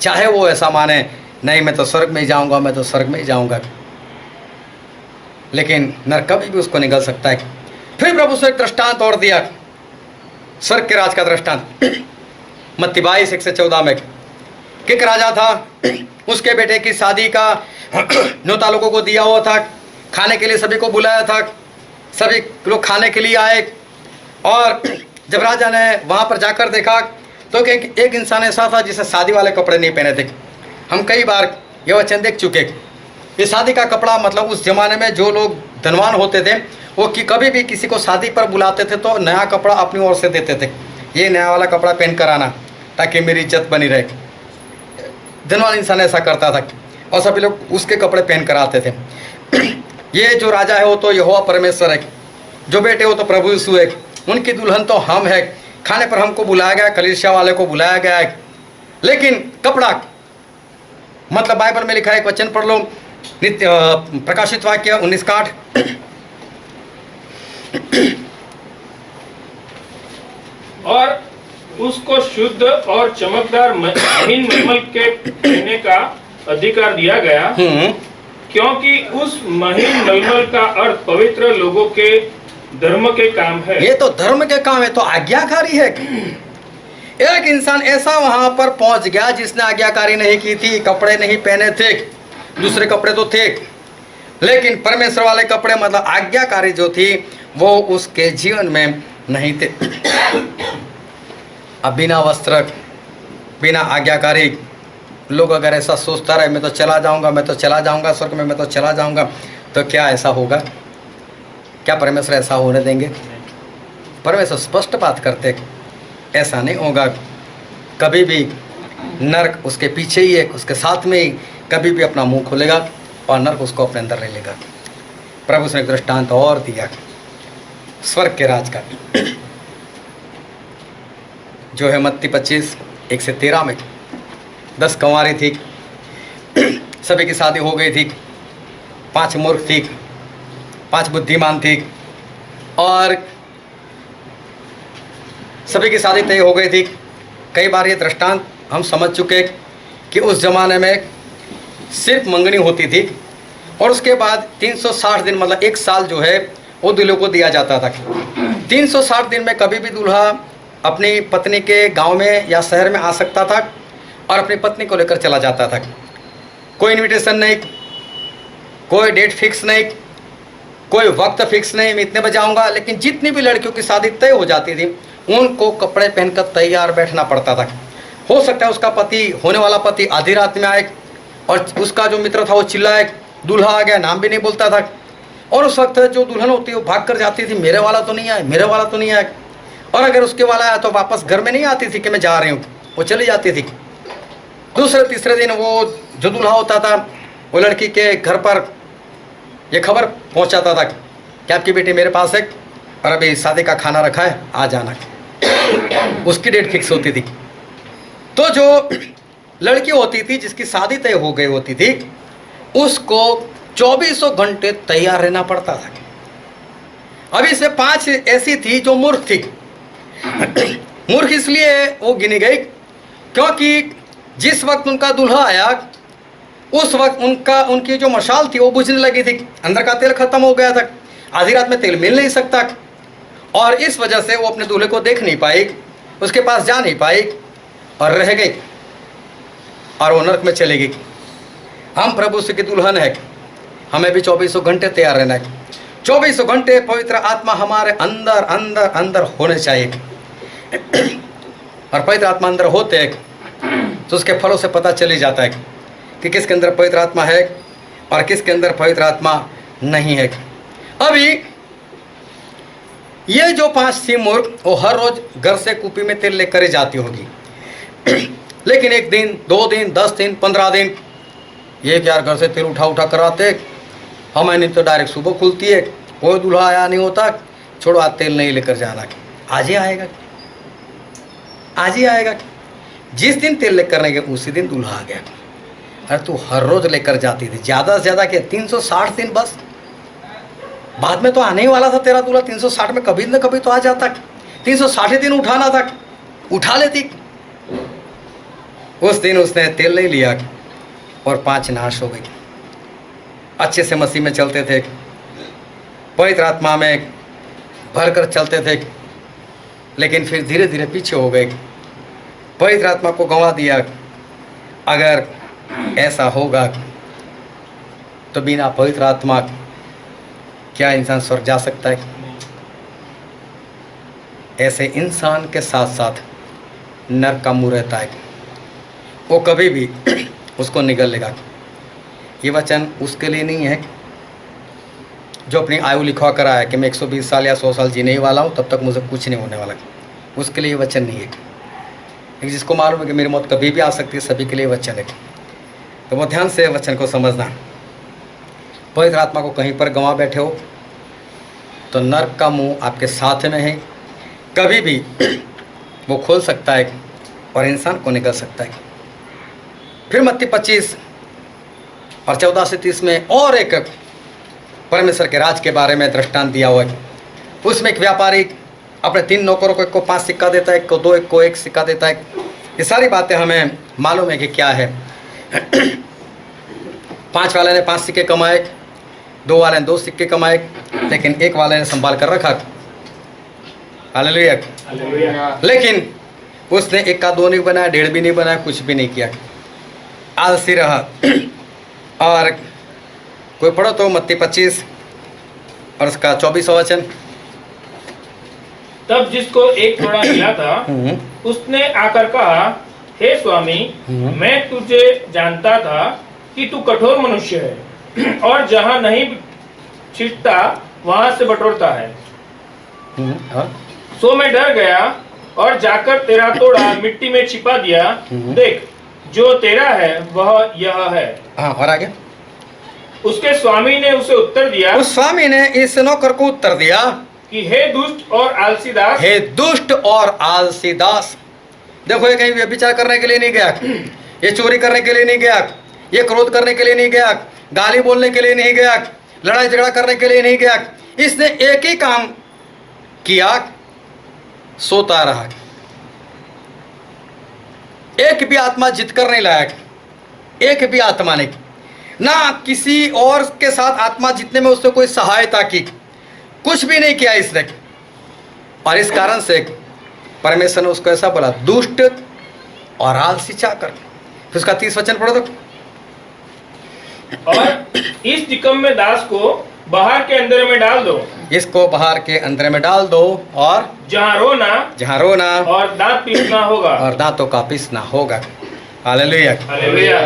चाहे वो ऐसा माने, नहीं मैं तो स्वर्ग में ही जाऊंगा, मैं तो स्वर्ग में ही जाऊंगा, लेकिन नर्क कभी भी उसको निगल सकता है। फिर प्रभु से एक दृष्टांत और दिया, स्वर्ग के राज का दृष्टांत। मत्ती 22:1-14 में कि एक राजा था, उसके बेटे की शादी का न्योता लोगों को दिया हुआ था, खाने के लिए सभी को बुलाया था, सभी लोग खाने के लिए आए। और जब राजा ने वहाँ पर जाकर देखा तो एक इंसान ऐसा था जिसे शादी वाले कपड़े नहीं पहने थे। हम कई बार ये वचन देख चुके। ये शादी का कपड़ा मतलब उस जमाने में जो लोग धनवान होते थे वो कि कभी भी किसी को शादी पर बुलाते थे तो नया कपड़ा अपनी ओर से देते थे, ये नया वाला कपड़ा पहन कर आना ताकि मेरी इज्जत बनी रहे। धनवान इंसान ऐसा करता था और सभी लोग उसके कपड़े पहन कर आते थे। ये जो राजा है वो तो यहोवा परमेश्वर है, जो बेटे वो तो प्रभु यीशु है, उनकी दुल्हन तो हम है। खाने पर हमको बुलाया गया, कलीसिया वाले को बुलाया गया है, लेकिन कपड़ा मतलब बाइबल में लिखा है, एक वचन पढ़ लो, नित्य प्रकाशित वाक्य 19:8। और उसको शुद्ध और चमकदार महीन मलमल के पहनने का अधिकार दिया गया, क्योंकि उस महीन मलमल का अर्थ पवित्र लोगों के धर्म के काम है। ये तो धर्म के काम है, तो आज्ञाकारी है। एक इंसान ऐसा वहां पर पहुंच गया जिसने आज्ञाकारी नहीं की थी, कपड़े नहीं पहने थे, दूसरे कपड़े तो थे, लेकिन परमेश्वर वाले कपड़े मतलब आज्ञाकारी जो थी वो उसके जीवन में नहीं थे। अब बिना वस्त्र, बिना आज्ञाकारी लोग अगर ऐसा सोचता रहे मैं तो चला जाऊंगा, मैं तो चला जाऊंगा स्वर्ग में, मैं तो चला जाऊंगा, तो क्या ऐसा होगा? क्या परमेश्वर ऐसा होने देंगे? परमेश्वर स्पष्ट बात करते, ऐसा नहीं होगा। कभी भी नर्क उसके पीछे ही है, उसके साथ में ही कभी भी अपना मुंह खोलेगा और नर्क उसको अपने अंदर ले लेगा। प्रभु ने एक दृष्टांत और दिया स्वर्ग के राज का, जो है मत्ती 25:1-13 में। 10 कंवारी थी, सभी की शादी हो गई थी, 5 मूर्ख थी, 5 बुद्धिमान थी, और सभी की शादी तय हो गई थी। कई बार ये दृष्टांत हम समझ चुके कि उस ज़माने में सिर्फ मंगनी होती थी और उसके बाद 360 दिन मतलब 1 साल जो है वो दूल्हे को दिया जाता था। 360 दिन में कभी भी दूल्हा अपनी पत्नी के गांव में या शहर में आ सकता था और अपनी पत्नी को लेकर चला जाता था। कोई इनविटेशन नहीं, कोई डेट फिक्स नहीं, कोई वक्त फिक्स नहीं, मैं इतने बजे आऊँगा। लेकिन जितनी भी लड़कियों की शादी तय हो जाती थी उनको कपड़े पहनकर तैयार बैठना पड़ता था। हो सकता है उसका पति, होने वाला पति आधी रात में आए और उसका जो मित्र था वो चिल्लाए, दूल्हा आ गया, नाम भी नहीं बोलता था। और उस वक्त जो दुल्हन होती है वो भाग कर जाती थी, मेरे वाला तो नहीं आया, मेरे वाला तो नहीं आया। और अगर उसके वाला आया तो वापस घर में नहीं आती थी कि मैं जा रही हूँ, वो चली जाती थी। दूसरे तीसरे दिन वो जो दूल्हा होता था वो लड़की के घर पर ये खबर पहुँचाता था कि आपकी बेटी मेरे पास है और अभी शादी का खाना रखा है, आ जाना। उसकी डेट फिक्स होती थी। तो जो लड़की होती थी जिसकी शादी तय हो गई होती थी, उसको 24 घंटे तैयार रहना पड़ता था। अभी से 5 ऐसी थी जो मूर्ख थी। मूर्ख इसलिए वो गिनी गई क्योंकि जिस वक्त उनका दूल्हा आया उस वक्त उनकी जो मशाल थी वो बुझने लगी थी, अंदर का तेल खत्म हो गया था, आधी रात में तेल मिल नहीं सकता, और इस वजह से वो अपने दूल्हे को देख नहीं पाई, उसके पास जा नहीं पाई और रह गई और वो नरक में चली गई। हम प्रभु से की दुल्हन है, हमें भी 24 घंटे तैयार रहना है। 24 घंटे पवित्र आत्मा हमारे अंदर अंदर अंदर होने चाहिए, और पवित्र आत्मा अंदर होते हैं तो उसके फलों से पता चली जाता है कि किसके अंदर पवित्र आत्मा है और किसके अंदर पवित्र आत्मा नहीं है। अभी ये जो 5 थी मूर्ख, वो हर रोज घर से कुपी में तेल लेकर जाती होगी, लेकिन 1 दिन 2 दिन 10 दिन 15 दिन ये यार घर से तेल उठा उठा कराते, हमें नहीं तो डायरेक्ट सुबह खुलती है, कोई दूल्हा आया नहीं होता, छोड़ो आज तेल नहीं लेकर जाना, आज ही आएगा, आज ही आएगा। जिस दिन तेल लेकर नहीं गए उसी दिन दूल्हा आ गया। अरे तू हर रोज लेकर जाती थी, ज़्यादा से ज़्यादा क्या 360 दिन बस, बाद में तो आने ही वाला था तेरा दूल्हा, 360 में कभी न कभी तो आ जाता, 360 दिन उठाना था, उठा लेती। उस दिन उसने तेल नहीं लिया और 5 नाश हो गई। अच्छे से मसीह में चलते थे, पवित्र आत्मा में भरकर चलते थे, लेकिन फिर धीरे धीरे पीछे हो गए, पवित्र आत्मा को गंवा दिया। अगर ऐसा होगा तो बिना पवित्र आत्मा क्या इंसान स्वर्ग जा सकता है? ऐसे इंसान के साथ साथ नरक का मुंह रहता है, वो कभी भी उसको निगल लेगा। ये वचन उसके लिए नहीं है जो अपनी आयु लिखवा कर आया कि मैं 120 साल या 100 साल जीने ही वाला हूँ, तब तक मुझे कुछ नहीं होने वाला, उसके लिए ये वचन नहीं है। जिसको मालूम है कि मेरी मौत कभी भी आ सकती है, सभी के लिए वचन है। तो वो ध्यान से वचन को समझना। पवित्र आत्मा को कहीं पर गंवा बैठे हो तो नरक का मुंह आपके साथ में है, कभी भी वो खोल सकता है और इंसान को निकल सकता है। फिर मत्ती 25 और 14 से 30 में और एक परमेश्वर के राज के बारे में दृष्टांत दिया हुआ है। उसमें एक व्यापारी अपने 3 नौकरों को, एक को 5 सिक्का देता है, एक को 2, एक को 1 सिक्का देता है। ये सारी बातें हमें मालूम है कि क्या है। 5 वाले ने 5 सिक्के कमाए, 2 वाले ने 2 सिक्के कमाए, लेकिन 1 वाले ने संभाल कर रखा। हालेलुया। लेकिन उसने 1 का 2 नहीं बनाया, 1.5 भी नहीं बनाया, कुछ भी नहीं किया, आलसी रहा। और कोई पढ़ो तो मत्ती 25 और उसका 24वां वचन। तब जिसको 1 थोड़ा मिला था उसने आकर कहा, हे स्वामी, मैं तुझे जानता था कि तू कठोर मनुष्य है और जहाँ नहीं छिटता वहां से बटोरता है। सो मैं डर गया और जाकर तेरा तोड़ा मिट्टी में छिपा दिया। देख, जो तेरा है वह यह है। हाँ, और आगे। उसके स्वामी ने उसे उत्तर दिया, उस स्वामी ने इस नौकर को उत्तर दिया कि हे दुष्ट और आलसी दास, हे दुष्ट और आलसी दास। देखो, ये कहीं व्यभिचार करने के लिए नहीं गया, ये चोरी करने के लिए नहीं गया, ये क्रोध करने के लिए नहीं गया, गाली बोलने के लिए नहीं गया, लड़ाई झगड़ा करने के लिए नहीं गया। इसने एक ही काम किया, सोता रहा। एक भी आत्मा जीत कर नहीं लाया, एक भी आत्मा ने ना किसी और के साथ आत्मा जीतने में उसने कोई सहायता की, कुछ भी नहीं किया इसने। और इस कारण से परमेश्वर ने उसको ऐसा बोला, दुष्ट और आलसी चाकर। फिर उसका 30 वचन पढ़ो तो। और इस निकम्मे दास को बाहर के अंदर में डाल दो, इसको बाहर के अंदर में डाल दो, और जहाँ रोना और दांत पीसना होगा, और दांतों का पीसना होगा। हालेलुया। हालेलुया।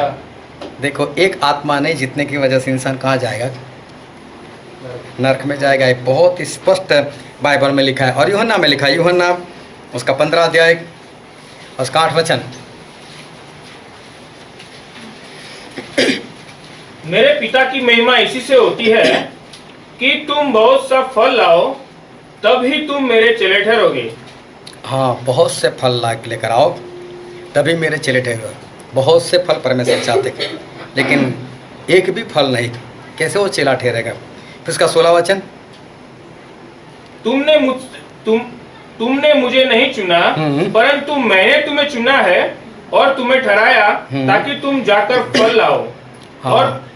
देखो, एक आत्मा नहीं जीतने की वजह से इंसान कहाँ जाएगा? नरक में जाएगा। ये बहुत स्पष्ट बाइबल में लिखा है, और यूहन्ना में लिखा है, यूहन्ना उसका 15 अध्याय उसका 8 वचन। मेरे पिता की महिमा इसी से होती है कि तुम बहुत सा फल लाओ, तब ही तुम मेरे चेले ठहरोगे। हाँ, बहुत से फल ला लेकर आओ, तभी मेरे चेले ठहरोगे। बहुत से फल परमेश्वर चाहते हैं, लेकिन एक भी फल नहीं, कैसे वो चेला ठहरेगा। फिर इसका 16 वचन, तुमने मुझे नहीं चुना, परंतु मैंने तुम्हें चुना है और तुम्हें ठहराया ताकि तुम जाकर फल लाओ। हाँ,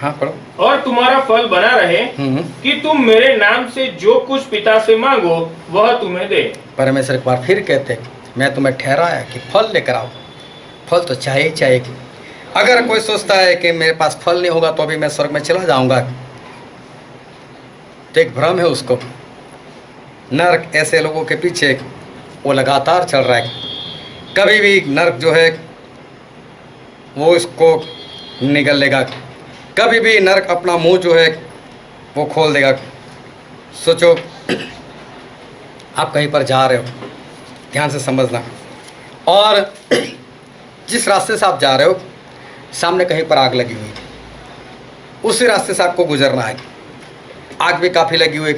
हाँ पढ़ो। और तुम्हारा फल बना रहे कि तुम मेरे नाम से जो कुछ पिता से मांगो वह तुम्हें दे। परमेश्वर एक बार फिर कहते हैं, मैं तुम्हें ठहराया कि फल लेकर आओ। फल तो चाहिए चाहिए। अगर कोई सोचता है कि मेरे पास फल नहीं होगा तो अभी मैं स्वर्ग में चला जाऊंगा, तो एक भ्रम है उसको। नरक ऐसे लोगों के पीछे वो लगातार चल रहा है। कभी भी नरक जो है वो इसको निगल लेगा, कभी भी नरक अपना मुंह जो है वो खोल देगा। सोचो आप कहीं पर जा रहे हो, ध्यान से समझना, और जिस रास्ते से आप जा रहे हो सामने कहीं पर आग लगी हुई है, उसी रास्ते से आपको गुजरना है। आग भी काफ़ी लगी हुई,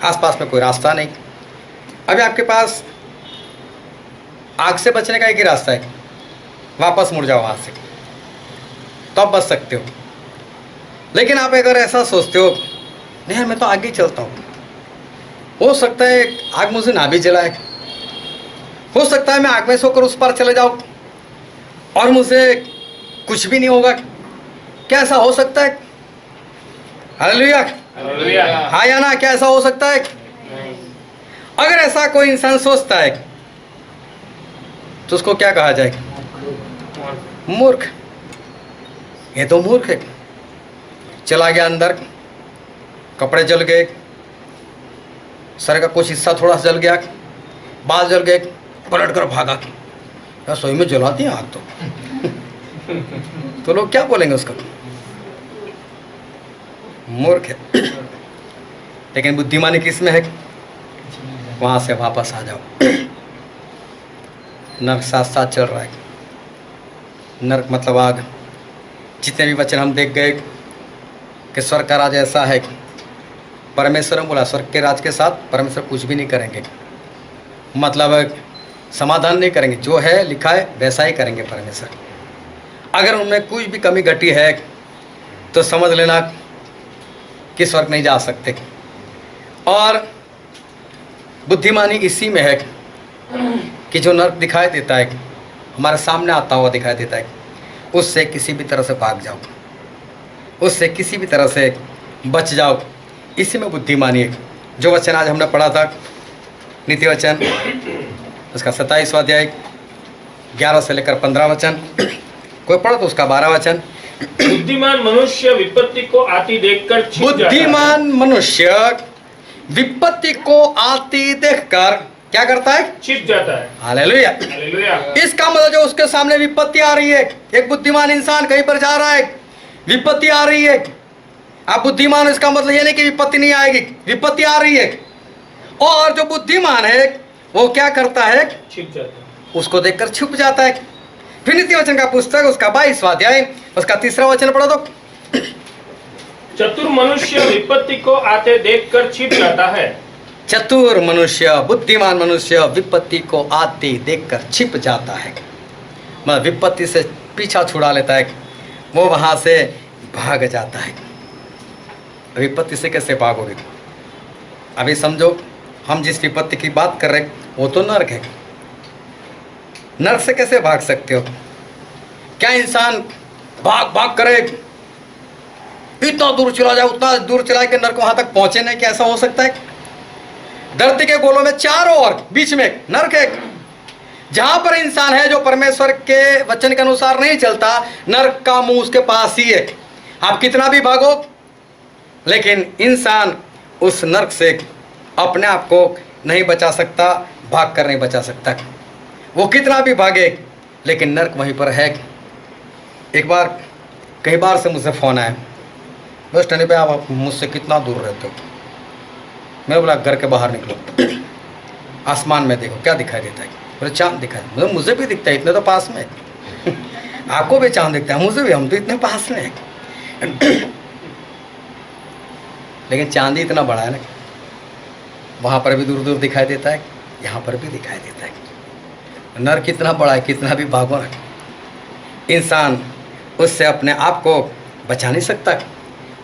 आसपास में कोई रास्ता नहीं। अभी आपके पास आग से बचने का एक ही रास्ता है, वापस मुड़ जाओ वहाँ से, तो आप बच सकते हो। लेकिन आप अगर ऐसा सोचते हो नहीं यार मैं तो आगे चलता हूँ, हो सकता है आग मुझे ना भी जलाए, हो सकता है मैं आग में से होकर उस पार चले जाऊँ और मुझे कुछ भी नहीं होगा, क्या ऐसा हो सकता है? हालेलुया, हाँ या ना, क्या ऐसा हो सकता है? अगर ऐसा कोई इंसान सोचता है तो उसको क्या कहा जाए? मूर्ख। ये तो मूर्ख है। चला गया अंदर, कपड़े जल गए, सर का कुछ हिस्सा थोड़ा सा जल गया, बाल जल गए, पलट कर भागा। यार सोई में जलाती है आग तो लोग क्या बोलेंगे उसका? मूर्ख है। लेकिन बुद्धिमानी किसमें है? वहां से वापस आ जाओ। नरक साथ साथ चल रहा है। नरक मतलब आग। जितने भी वचन हम देख गए कि स्वर्ग का राज ऐसा है, परमेश्वर ने बोला स्वर्ग के राज के साथ परमेश्वर कुछ भी नहीं करेंगे, मतलब समाधान नहीं करेंगे, जो है लिखा है वैसा ही करेंगे परमेश्वर। अगर उनमें कुछ भी कमी घटी है तो समझ लेना कि स्वर्ग नहीं जा सकते। और बुद्धिमानी इसी में है कि जो नरक दिखाई देता है, हमारे सामने आता हुआ दिखाई देता है, उससे किसी भी तरह से भाग जाओ, उससे किसी भी तरह से बच जाओ। इसी में बुद्धिमानी है। जो वचन आज हमने पढ़ा था नीति वचन, उसका 27वां अध्याय 11 से लेकर 15 वचन, कोई पढ़ो तो उसका 12 वचन। बुद्धिमान मनुष्य विपत्ति को आती देखकर छिप जाता है। बुद्धिमान मनुष्य विपत्ति को आती देखकर क्या करता है? छिप जाता है। हालेलुया। हालेलुया। इसका मतलब जो उसके सामने विपत्ति आ रही है, एक बुद्धिमान इंसान कहीं पर जा रहा है, विपत्ति आ रही है, आप बुद्धिमान, इसका मतलब ये नहीं कि विपत्ति नहीं आएगी, विपत्ति आ रही है। और जो बुद्धिमान है वो क्या करता है? छिप जाता है, उसको देखकर छुप जाता है। फिर नीति वचन का पुस्तक उसका 22वां अध्याय उसका 3रा वचन पढ़ो तो। चतुर मनुष्य विपत्ति को आते देखकर छिप जाता है। चतुर मनुष्य, बुद्धिमान मनुष्य विपत्ति को आते देखकर छिप जाता है, मतलब विपत्ति से पीछा छुड़ा लेता है, वो वहां से भाग जाता है। विपत्ति से कैसे भागोगे? अभी समझो, हम जिस विपत्ति की बात कर रहे हैं वो तो नरक है। नरक से कैसे भाग सकते हो? क्या इंसान भाग भाग करे, इतना दूर चला जाए, उतना दूर चला के नरक वहां तक पहुंचे नहीं? क्या ऐसा हो सकता है? धरती के गोलों में चारों ओर बीच में नरक है। जहां पर इंसान है जो परमेश्वर के वचन के अनुसार नहीं चलता, नरक का मुंह उसके पास ही है। आप कितना भी भागो, लेकिन इंसान उस नरक से अपने आप को नहीं बचा सकता, भाग कर नहीं बचा सकता। वो कितना भी भागे, लेकिन नरक वहीं पर है। एक बार कई बार से मुझसे फ़ोन आया, बस टनी पे आप मुझसे कितना दूर रहते हो? मैं बोला घर के बाहर निकलो, आसमान में देखो क्या दिखाई देता है। बोले चाँद दिखाई। मुझे भी दिखता है, इतने तो पास में है। आपको भी चाँद दिखता है, मुझे भी, हम तो इतने पास में है। लेकिन चांद ही इतना बड़ा है ना, वहाँ पर भी दूर दूर दिखाई देता है, यहाँ पर भी दिखाई देता है। नर कितना बड़ा है, कितना भी भागो ना, इंसान उससे अपने आप को बचा नहीं सकता।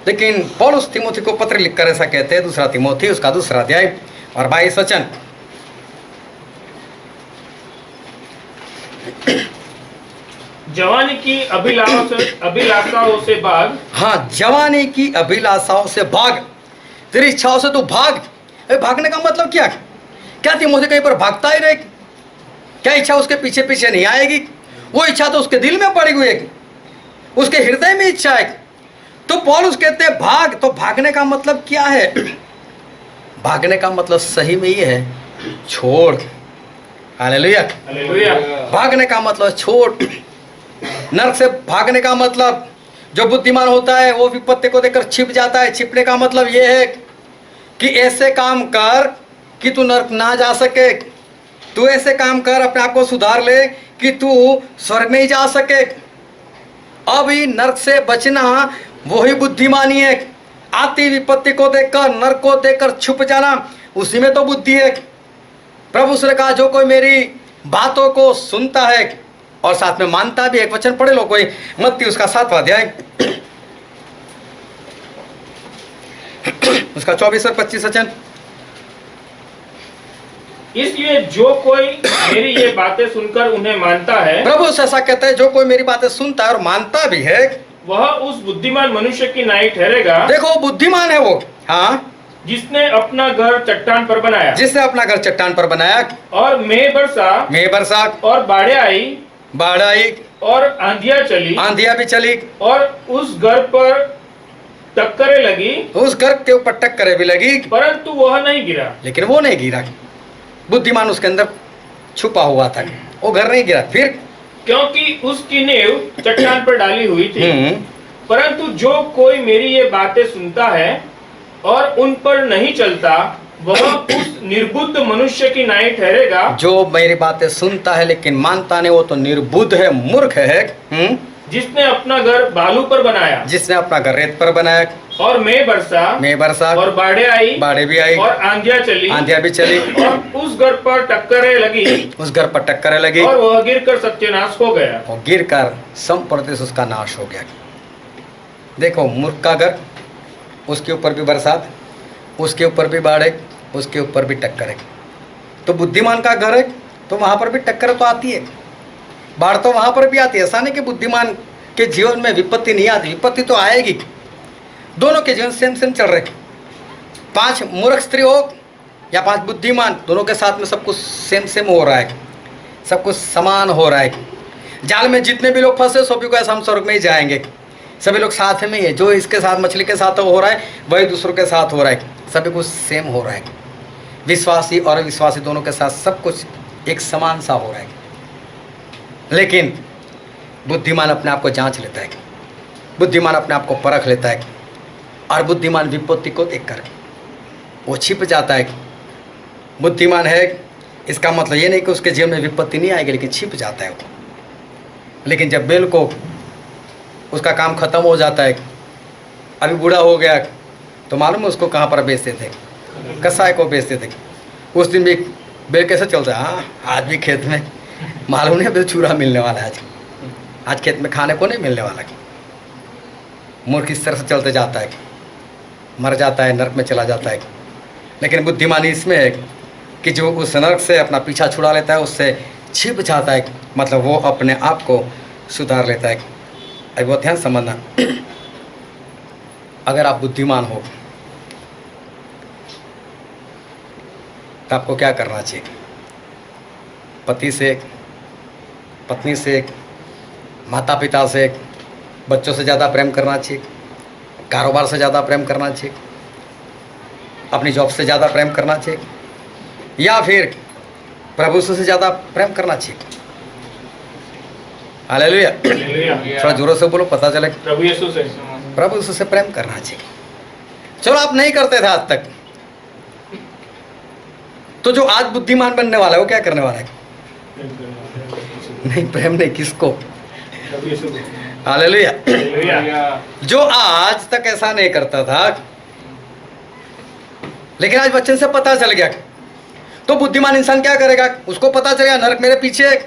लेकिन पौलुस तिमोथी को पत्र लिखकर ऐसा कहते हैं, 2 तिमोथी उसका 2 अध्याय और 22 वचन। जवानी की अभिलाषाओं से भाग। हाँ, जवानी की अभिलाषाओं से भाग, तेरी इच्छाओं से तू भाग। भागने का मतलब क्या? क्या तिमोथी कहीं पर भागता ही रहे? क्या इच्छा उसके पीछे पीछे नहीं आएगी? वो इच्छा तो उसके दिल में पड़ी हुई है, उसके हृदय में इच्छा है। तो पौलुस कहते हैं भाग। तो भागने का मतलब क्या है? भागने का मतलब सही में ये है, छोड़। हालेलुया। हालेलुया। भागने का मतलब छोड़। नरक से भागने का मतलब, जो बुद्धिमान होता है वो विपत्ति को देखकर छिप जाता है। छिपने का मतलब ये है कि ऐसे काम कर कि तू नरक ना जा सके। तू ऐसे काम कर, अपने आप को सुधार ले कि तू स्वर्ग में ही जा सके। अभी नरक से बचना वही बुद्धिमानी है। आती विपत्ति को देखकर, नरक को देखकर छुप जाना, उसी में तो बुद्धि है। प्रभु ने कहा, जो कोई मेरी बातों को सुनता है और साथ में मानता भी। एक वचन पढ़े लो कोई, मत्ती उसका 7वां अध्याय उसका 24 और 25 वचन। इसलिए जो कोई मेरी ये बातें सुनकर उन्हें मानता है, प्रभु ऐसा कहता है, जो कोई मेरी बातें सुनता है और मानता भी है, वह उस बुद्धिमान मनुष्य की नाई ठहरेगा। देखो बुद्धिमान है वो, हाँ, जिसने अपना घर चट्टान पर बनाया, जिसने अपना घर चट्टान पर बनाया, और मेघ बरसा और बाढ़ आई बाढ़ आई और आंधियां चली, आंधियां भी चली और उस घर पर टक्करें लगी, उस घर के ऊपर टक्करें भी लगी, परंतु वह नहीं गिरा। लेकिन वो नहीं गिरा। बुद्धिमान उसके अंदर छुपा हुआ था, वो घर नहीं गिरा। फिर क्योंकि उसकी नींव चट्टान पर डाली हुई थी। परंतु जो कोई मेरी ये बातें सुनता है और उन पर नहीं चलता, वह उस निर्बुद्ध मनुष्य की नाई ठहरेगा। जो मेरी बातें सुनता है लेकिन मानता नहीं, वो तो निर्बुद्ध है, मूर्ख है। जिसने अपना घर बालू पर बनाया, जिसने अपना घर रेत पर बनाया, और मेघ बरसा और बाढ़ें भी आई और आंधियां भी चली, और उस घर पर टक्करें लगी, उस घर पर टक्करें लगी, और वह गिरकर सत्यानाश हो गया। और गिरकर संप्रदेश उसका नाश हो गया। देखो, मूर्ख का घर, उसके ऊपर भी बरसात, उसके ऊपर भी बाढ़ है, उसके ऊपर भी टक्कर है। तो बुद्धिमान का घर है तो वहां पर भी टक्कर तो आती है, बाढ़ तो वहां पर भी आती है। ऐसा नहीं कि बुद्धिमान के जीवन में विपत्ति नहीं आती, विपत्ति तो आएगी। दोनों के जीवन सेम सेम चल रहे, 5 मूर्ख स्त्री हो या 5 बुद्धिमान, दोनों के साथ में सब कुछ सेम सेम हो रहा है, सब कुछ समान हो रहा है। जाल में जितने भी लोग फंसे, सभी को ऐसा हम स्वर्ग में ही जाएंगे। सभी लोग साथ में ही है, जो इसके साथ मछली के साथ हो रहा है वही दूसरों के साथ हो रहा है, सभी कुछ सेम हो रहा है। विश्वासी और अविश्वासी दोनों के साथ सब कुछ एक समान सा हो रहा है। लेकिन बुद्धिमान अपने आप को जांच लेता है, बुद्धिमान अपने आप को परख लेता है, और बुद्धिमान विपत्ति को देखकर वो छिप जाता है। बुद्धिमान है, इसका मतलब ये नहीं कि उसके जीवन में विपत्ति नहीं आएगी, लेकिन छिप जाता है वो। लेकिन जब बेल को उसका काम खत्म हो जाता है, अभी बूढ़ा हो गया, तो मालूम है उसको कहाँ पर बेचते थे? कसाई को बेचते थे। उस दिन भी बेल कैसे चलता है? हाँ, आज भी खेत में मालूम नहीं अभी चूरा मिलने वाला है, आज खेत में खाने को नहीं मिलने वाला। मूर्ख इस तरह से चलते जाता है, मर जाता है, नरक में चला जाता है। लेकिन बुद्धिमानी इसमें है कि जो उस नरक से अपना पीछा छुड़ा लेता है, उससे छिप जाता है, मतलब वो अपने आप को सुधार लेता है। अब बहुत ध्यान समझना, अगर आप बुद्धिमान हो तो आपको क्या करना चाहिए? पति से, पत्नी से, माता पिता से, बच्चों से ज़्यादा प्रेम करना चाहिए, कारोबार से ज़्यादा प्रेम करना चाहिए, अपनी जॉब से ज़्यादा प्रेम करना चाहिए, या फिर प्रभु से ज़्यादा प्रेम करना चाहिए? हालेलुया। थोड़ा जोरों से बोलो, पता चले। प्रभु यीशु से, प्रभु यीशु से प्रेम करना चाहिए। चलो, आप नहीं करते थे आज तक, तो जो आज बुद्धिमान बनने वाला है वो क्या करने वाला है? नहीं, प्रेम नहीं, किसको? हालेलुया। जो आज तक ऐसा नहीं करता था, लेकिन आज वचन से पता चल गया, तो बुद्धिमान इंसान क्या करेगा? उसको पता चलेगा नरक मेरे पीछे है,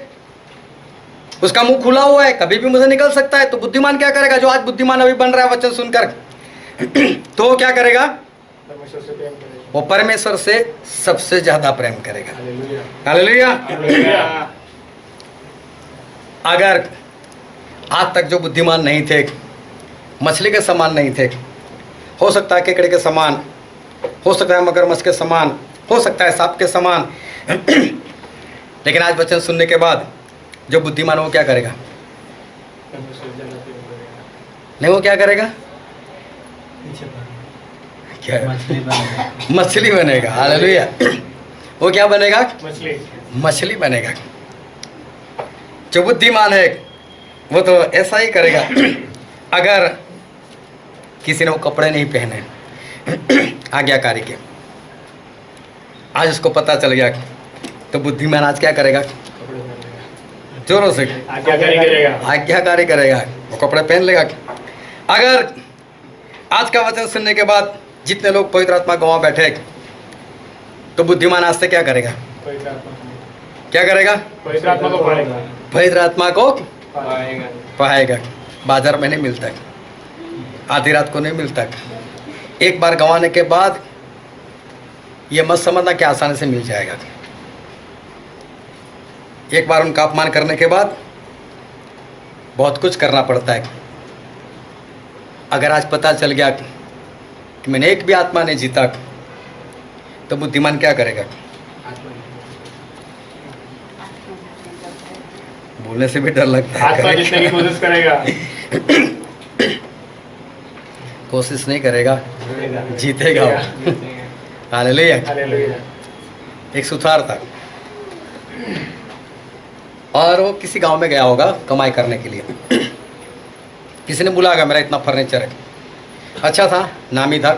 उसका मुंह खुला हुआ है, कभी भी मुझे निकल सकता है। तो बुद्धिमान क्या करेगा? जो आज बुद्धिमान अभी बन रहा है वचन सुनकर, तो वो क्या करेगा? परमेश्वर से प्रेम करेगा। वो परमेश्वर से सबसे ज्यादा प्रेम करेगा। हालेलुया। हालेलुया। हालेलुया। अगर आज तक जो बुद्धिमान नहीं थे, मछली के समान नहीं थे, हो सकता है केकड़े के समान, हो सकता है मगरमच्छ के समान, हो सकता है सांप के समान, लेकिन आज वचन सुनने के बाद जो बुद्धिमान वो क्या करेगा? परमेश्वर से ज्यादा प्रेम करेगा। नहीं, वो क्या करेगा? क्या? मछली बनेगा। हालेलुया। वो क्या बनेगा? मछली। मछली बनेगा। जो बुद्धिमान है वो तो ऐसा ही करेगा। अगर किसी ने वो कपड़े नहीं पहने आज्ञाकारी के, आज उसको पता चल गया, तो बुद्धिमान आज क्या करेगा? कपड़े पहन लेगा। जोरों से आज्ञाकारी करेगा। आज्ञाकारी करेगा, वो कपड़े पहन लेगा। अगर आज का वचन सुनने के बाद जितने लोग पवित्र आत्मा गंवा बैठे, तो बुद्धिमान आज से क्या करेगा? पवित्र आत्मा को- क्या करेगा? पवित्र आत्मा को पाएगा। पवित्र आत्मा को पाएगा। पाएगा। बाजार में नहीं मिलता, आधी रात को नहीं मिलता। एक बार गंवाने के बाद ये मत समझना कि आसानी से मिल जाएगा। एक बार उनका अपमान करने के बाद बहुत कुछ करना पड़ता है। अगर आज पता चल गया कि मैंने एक भी आत्मा नहीं जीता, तो बुद्धिमान क्या करेगा? बोलने से भी डर लगता है। आत्मा जीतने की कोशिश करेगा। कोशिश नहीं करेगा, जीतेगा वो। हालेलुया। हालेलुया। एक सुथार था और वो किसी गांव में गया होगा कमाई करने के लिए। किसी ने बुलाया, मेरा इतना फर्नीचर है, अच्छा था, नामी था,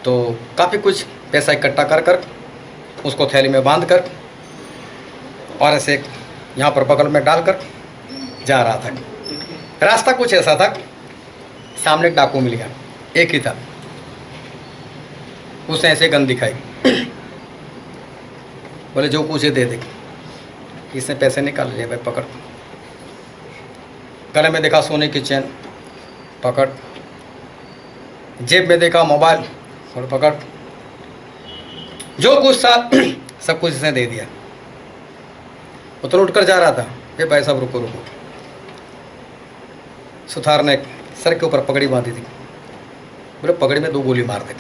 तो काफ़ी कुछ पैसा इकट्ठा कर कर उसको थैली में बांध कर और ऐसे यहाँ पर बगल में डालकर जा रहा था। रास्ता कुछ ऐसा था, सामने एक डाकू मिल गया, एक ही था। उसने ऐसे गन दिखाई, बोले जो पूछे दे दे। इसने पैसे निकाल लिए, भाई पकड़। गले में देखा सोने की चेन, पकड़। जेब में देखा मोबाइल, और पकड़। जो कुछ था सब कुछ इसने दे दिया। वो तो उठकर जा रहा था, ये भाई साहब रुको रुको। सुथार ने सर के ऊपर पगड़ी बांधी थी, बोले पगड़ी में 2 गोली मार दे।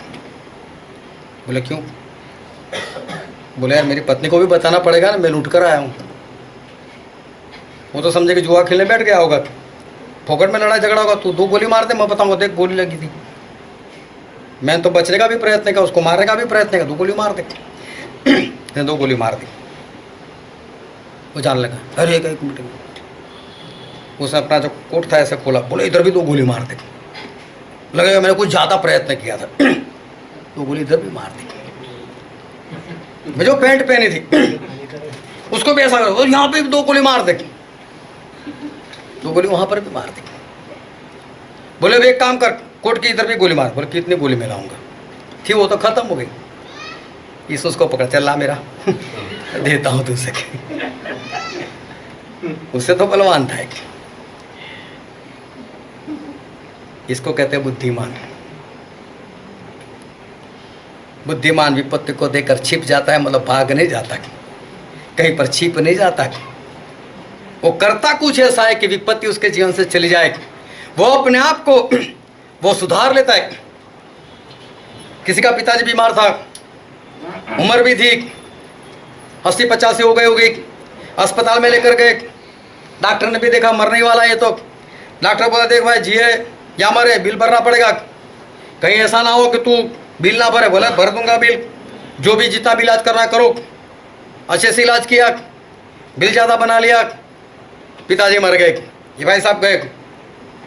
बोले क्यों? बोले यार मेरी पत्नी को भी बताना पड़ेगा ना, मैं लूट कर आया हूँ। वो तो समझे कि जुआ खेलने बैठ गया होगा, फोकट में लड़ाई झगड़ा होगा, तू 2 गोली मार दे, मैं बताऊँगा देख गोली लगी थी। मैंने तो बचने का भी प्रयत्न किया, उसको मारने का भी प्रयत्न किया, 2 गोली मार दे। 2 गोली मार दी। वो जान लगा, अरे एक मिनट। उसने अपना जो कोट था ऐसे खोला, बोले इधर भी 2 गोली मार दे। लगेगा मैंने कुछ ज़्यादा प्रयत्न किया था। 2 गोली इधर भी मार दी। मैं जो पैंट पहनी थी उसको भी ऐसा करो, यहाँ पे भी 2 गोली मार दे। 2 गोली वहाँ पर भी मार दी। बोले अब एक काम कर, कोट की इधर भी गोली मार। बोले कितनी गोली में लाऊंगा? थी वो तो खत्म हो गई। इस उसको पकड़, चल ला मेरा देता हूँ तुझसे। उससे तो बलवान था एक। इसको कहते हैं बुद्धिमान। बुद्धिमान विपत्ति को देकर छिप जाता है, मतलब भाग नहीं जाता, कहीं पर छिप नहीं जाता। वो करता कुछ ऐसा है कि विपत्ति उसके जीवन से चली जाए, वो अपने आप को वो सुधार लेता है। किसी का पिताजी बीमार था, उम्र भी थी, 80-85 हो गई होगी, अस्पताल में लेकर गए। डॉक्टर ने भी देखा मरने ही वाला है ये तो। डॉक्टर बोला देख भाई जिए या मरे बिल भरना पड़ेगा, कहीं ऐसा ना हो कि तू बिल ना भरे। बोला भर दूंगा बिल, जो भी जितना भी इलाज करना करो। अच्छे से इलाज किया, बिल ज़्यादा बना लिया, पिताजी मर गए। ये भाई साहब गए,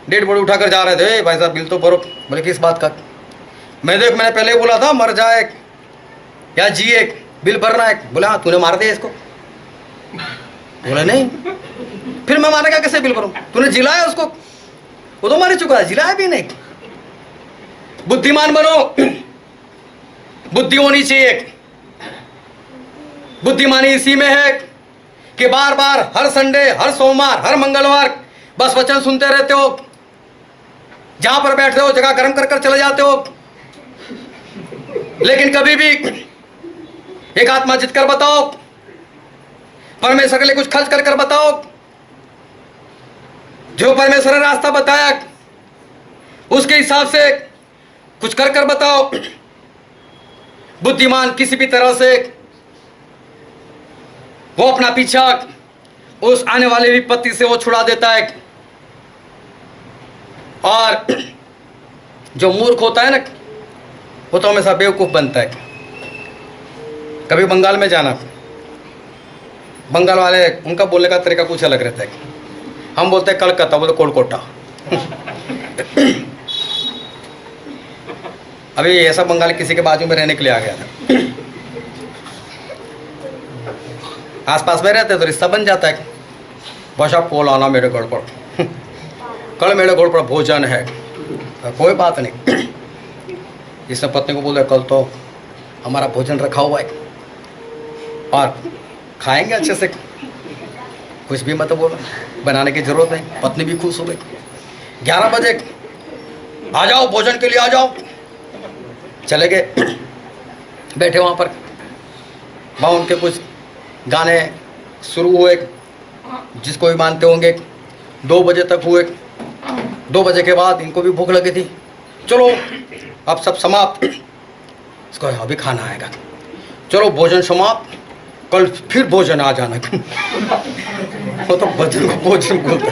डेड बॉडी उठाकर जा रहे थे, भाई साहब बिल तो भरो। बोले किस बात का? मैंने पहले ही बोला था मर जाए या जिए बिल भरना है। बोला हाँ, तूने मार दिया इसको। बोला नहीं, फिर मैं मारेगा कैसे बिल भरूं? तूने जिलाया उसको, वो तो मर चुका है, जिलाया भी नहीं। बुद्धिमान बनो, बुद्धि होनी चाहिए। बुद्धिमानी इसी में है कि बार बार हर संडे, हर सोमवार, हर मंगलवार बस वचन सुनते रहते हो, जहां पर बैठते हो जगह गर्म कर कर चले जाते हो, लेकिन कभी भी एक आत्मा जीत कर बताओ, परमेश्वर के लिए कुछ खर्च कर कर बताओ, जो परमेश्वर ने रास्ता बताया उसके हिसाब से कुछ कर कर बताओ। बुद्धिमान किसी भी तरह से वो अपना पीछा उस आने वाली विपत्ति से वो छुड़ा देता है, और जो मूर्ख होता है ना वो तो हमेशा बेवकूफ बनता है। कभी बंगाल में जाना, बंगाल वाले उनका बोलने का तरीका कुछ अलग रहता है। हम बोलते हैं कलकत्ता, बोलते कोलकाता। अभी ऐसा बंगाली किसी के बाजू में रहने के लिए आ गया था, आसपास में रहते तो रिश्ता बन जाता है। बस आप कॉल आना मेरे घर पर, कल मेरे घर पर भोजन है, कोई बात नहीं। इसने पत्नी को बोला कल तो हमारा भोजन रखा हुआ है और खाएंगे अच्छे से, कुछ भी मत बोलो, बनाने की जरूरत नहीं। पत्नी भी खुश हो गई। 11 बजे आ जाओ, भोजन के लिए आ जाओ। चले गए, बैठे वहाँ पर, वहाँ उनके कुछ गाने शुरू हुए, जिसको भी मानते होंगे। 2 बजे तक हुए। 2 बजे के बाद इनको भी भूख लगी थी, चलो अब सब समाप्त, इसको अभी खाना आएगा, चलो भोजन समाप्त, कल फिर भोजन आ जाना। वो तो भोजन को भोजन बोलता।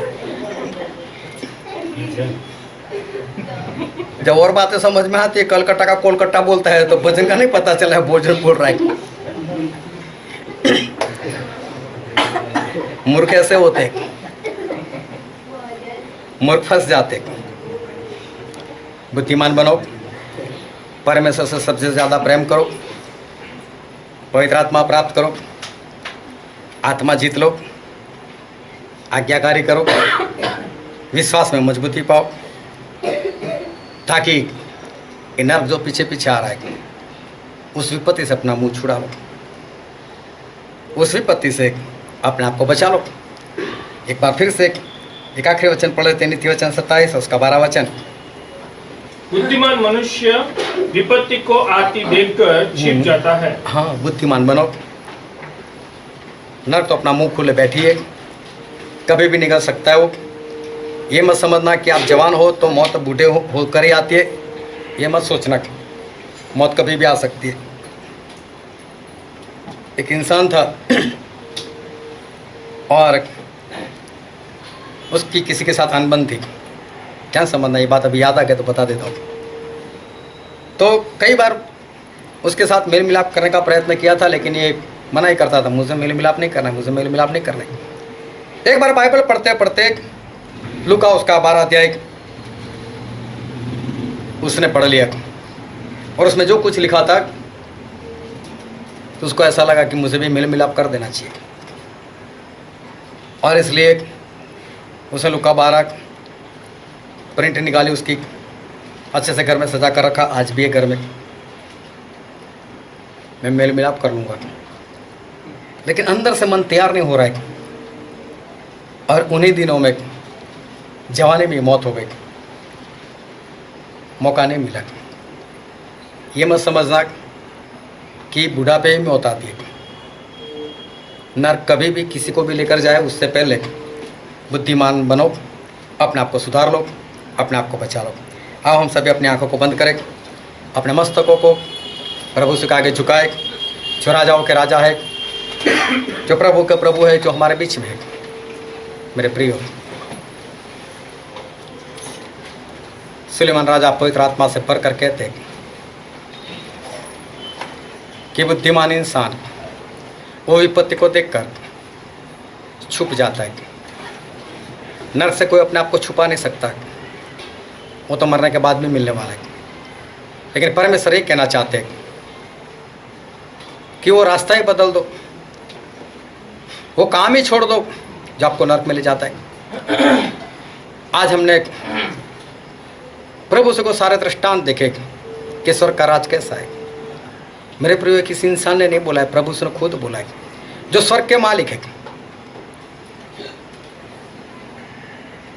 जब और बातें समझ में आती है, कलकत्ता का कोलकाता बोलता है तो भोजन का नहीं पता चला है भोजन बोल रहा है। मूर्ख ऐसे होते हैं, मूर्ख फंस जाते। बुद्धिमान बनो, परमेश्वर से सबसे ज़्यादा प्रेम करो, पवित्र आत्मा प्राप्त करो, आत्मा जीत लो, आज्ञाकारी करो, विश्वास में मजबूती पाओ, ताकि ये नर्क जो पीछे पीछे आ रहा है उस विपत्ति से अपना मुंह छुड़ा लो, उस विपत्ति से अपने आप को बचा लो। एक बार फिर से एक आखिरी वचन पढ़ लेते हैं, नीति वचन 27 उसका 12 वचन। बुद्धिमान मनुष्य विपत्ति को आती देखकर छिप जाता है। हाँ, बुद्धिमान बनो। नर्क तो अपना मुंह खोले बैठी है, कभी भी निकल सकता है वो। ये मत समझना कि आप जवान हो तो मौत बूढ़े होकर ही आती है, ये मत सोचना कि मौत कभी भी आ सकती है। एक इंसान था और उसकी किसी के साथ अनबन थी। क्या समझना, ये बात अभी याद आ गया तो बता देता हूँ। तो कई बार उसके साथ मेल मिलाप करने का प्रयत्न किया था, लेकिन ये मना ही करता था, मुझे मेल मिलाप नहीं करना, मुझे मेल मिलाप नहीं करना। एक बार बाइबल पढ़ते पढ़ते लूका उसका 12 अध्याय उसने पढ़ लिया और उसमें जो कुछ लिखा था तो उसको ऐसा लगा कि मुझे भी मेल मिलाप कर देना चाहिए, और इसलिए उसने लूका 12 प्रिंट निकाली, उसकी अच्छे से घर में सजा कर रखा। आज भी है घर में, मैं मेल मिलाप कर लूँगा, लेकिन अंदर से मन तैयार नहीं हो रहा है। और उन्हीं दिनों में जवानी में मौत हो गई, मौका नहीं मिला। ये मत समझना कि बुढ़ापे में मौत आती है। नर्क कभी भी किसी को भी लेकर जाए उससे पहले बुद्धिमान बनो, अपने आप को सुधार लो, अपने आप को बचा लो। आओ हम सभी अपनी आंखों को बंद करें, अपने मस्तकों को प्रभु से आगे झुकाए। जो राजाओं के राजा है, जो प्रभु के प्रभु है, जो हमारे बीच में है। मेरे प्रियो, सुलेमान राजा पवित्र आत्मा से भर कर कहते हैं कि बुद्धिमान इंसान वो विपत्ति को देखकर छुप जाता है। नर्क से कोई अपने आप को छुपा नहीं सकता, वो तो मरने के बाद भी मिलने वाला है। लेकिन परमेश्वर ये कहना चाहते हैं कि वो रास्ता ही बदल दो, वो काम ही छोड़ दो जो आपको नर्क में ले जाता है। आज हमने प्रभु से को सारे दृष्टांत देखे कि स्वर्ग का राज कैसा है। मेरे प्रिय, किसी इंसान ने नहीं बोला है, प्रभु से खुद बोला है, जो स्वर्ग के मालिक है,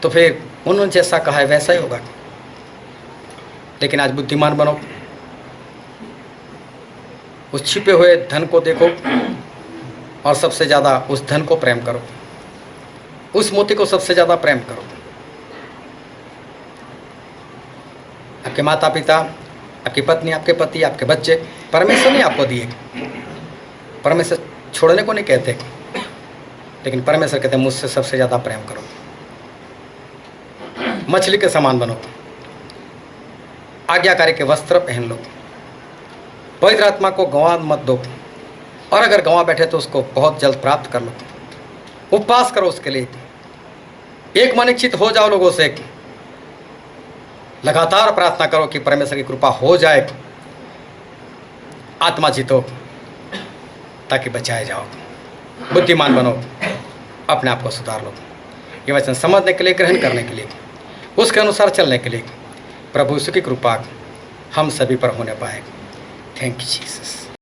तो फिर उन्होंने जैसा कहा है वैसा ही होगा। लेकिन आज बुद्धिमान बनो, उस छिपे हुए धन को देखो और सबसे ज़्यादा उस धन को प्रेम करो, उस मोती को सबसे ज़्यादा प्रेम करो। आपके माता पिता, आपकी पत्नी, आपके पति, आपके बच्चे परमेश्वर ने आपको दिए। परमेश्वर छोड़ने को नहीं कहते, लेकिन परमेश्वर कहते हैं मुझसे सबसे ज़्यादा प्रेम करो। मछली के समान बनो, आज्ञाकारी के वस्त्र पहन लो, पवित्र आत्मा को गंवा मत दो, और अगर गंवा बैठे तो उसको बहुत जल्द प्राप्त कर लो। उपवास करो उसके लिए, एक मन इच्छित हो जाओ लोगों से, लगातार प्रार्थना करो कि परमेश्वर की कृपा हो जाए, आत्मा जीतो ताकि बचाए जाओ। बुद्धिमान बनो, अपने आप को सुधार लो। ये वचन समझने के लिए, ग्रहण करने के लिए, उसके अनुसार चलने के लिए प्रभु यीशु की कृपा हम सभी पर होने पाए। Thank you Jesus.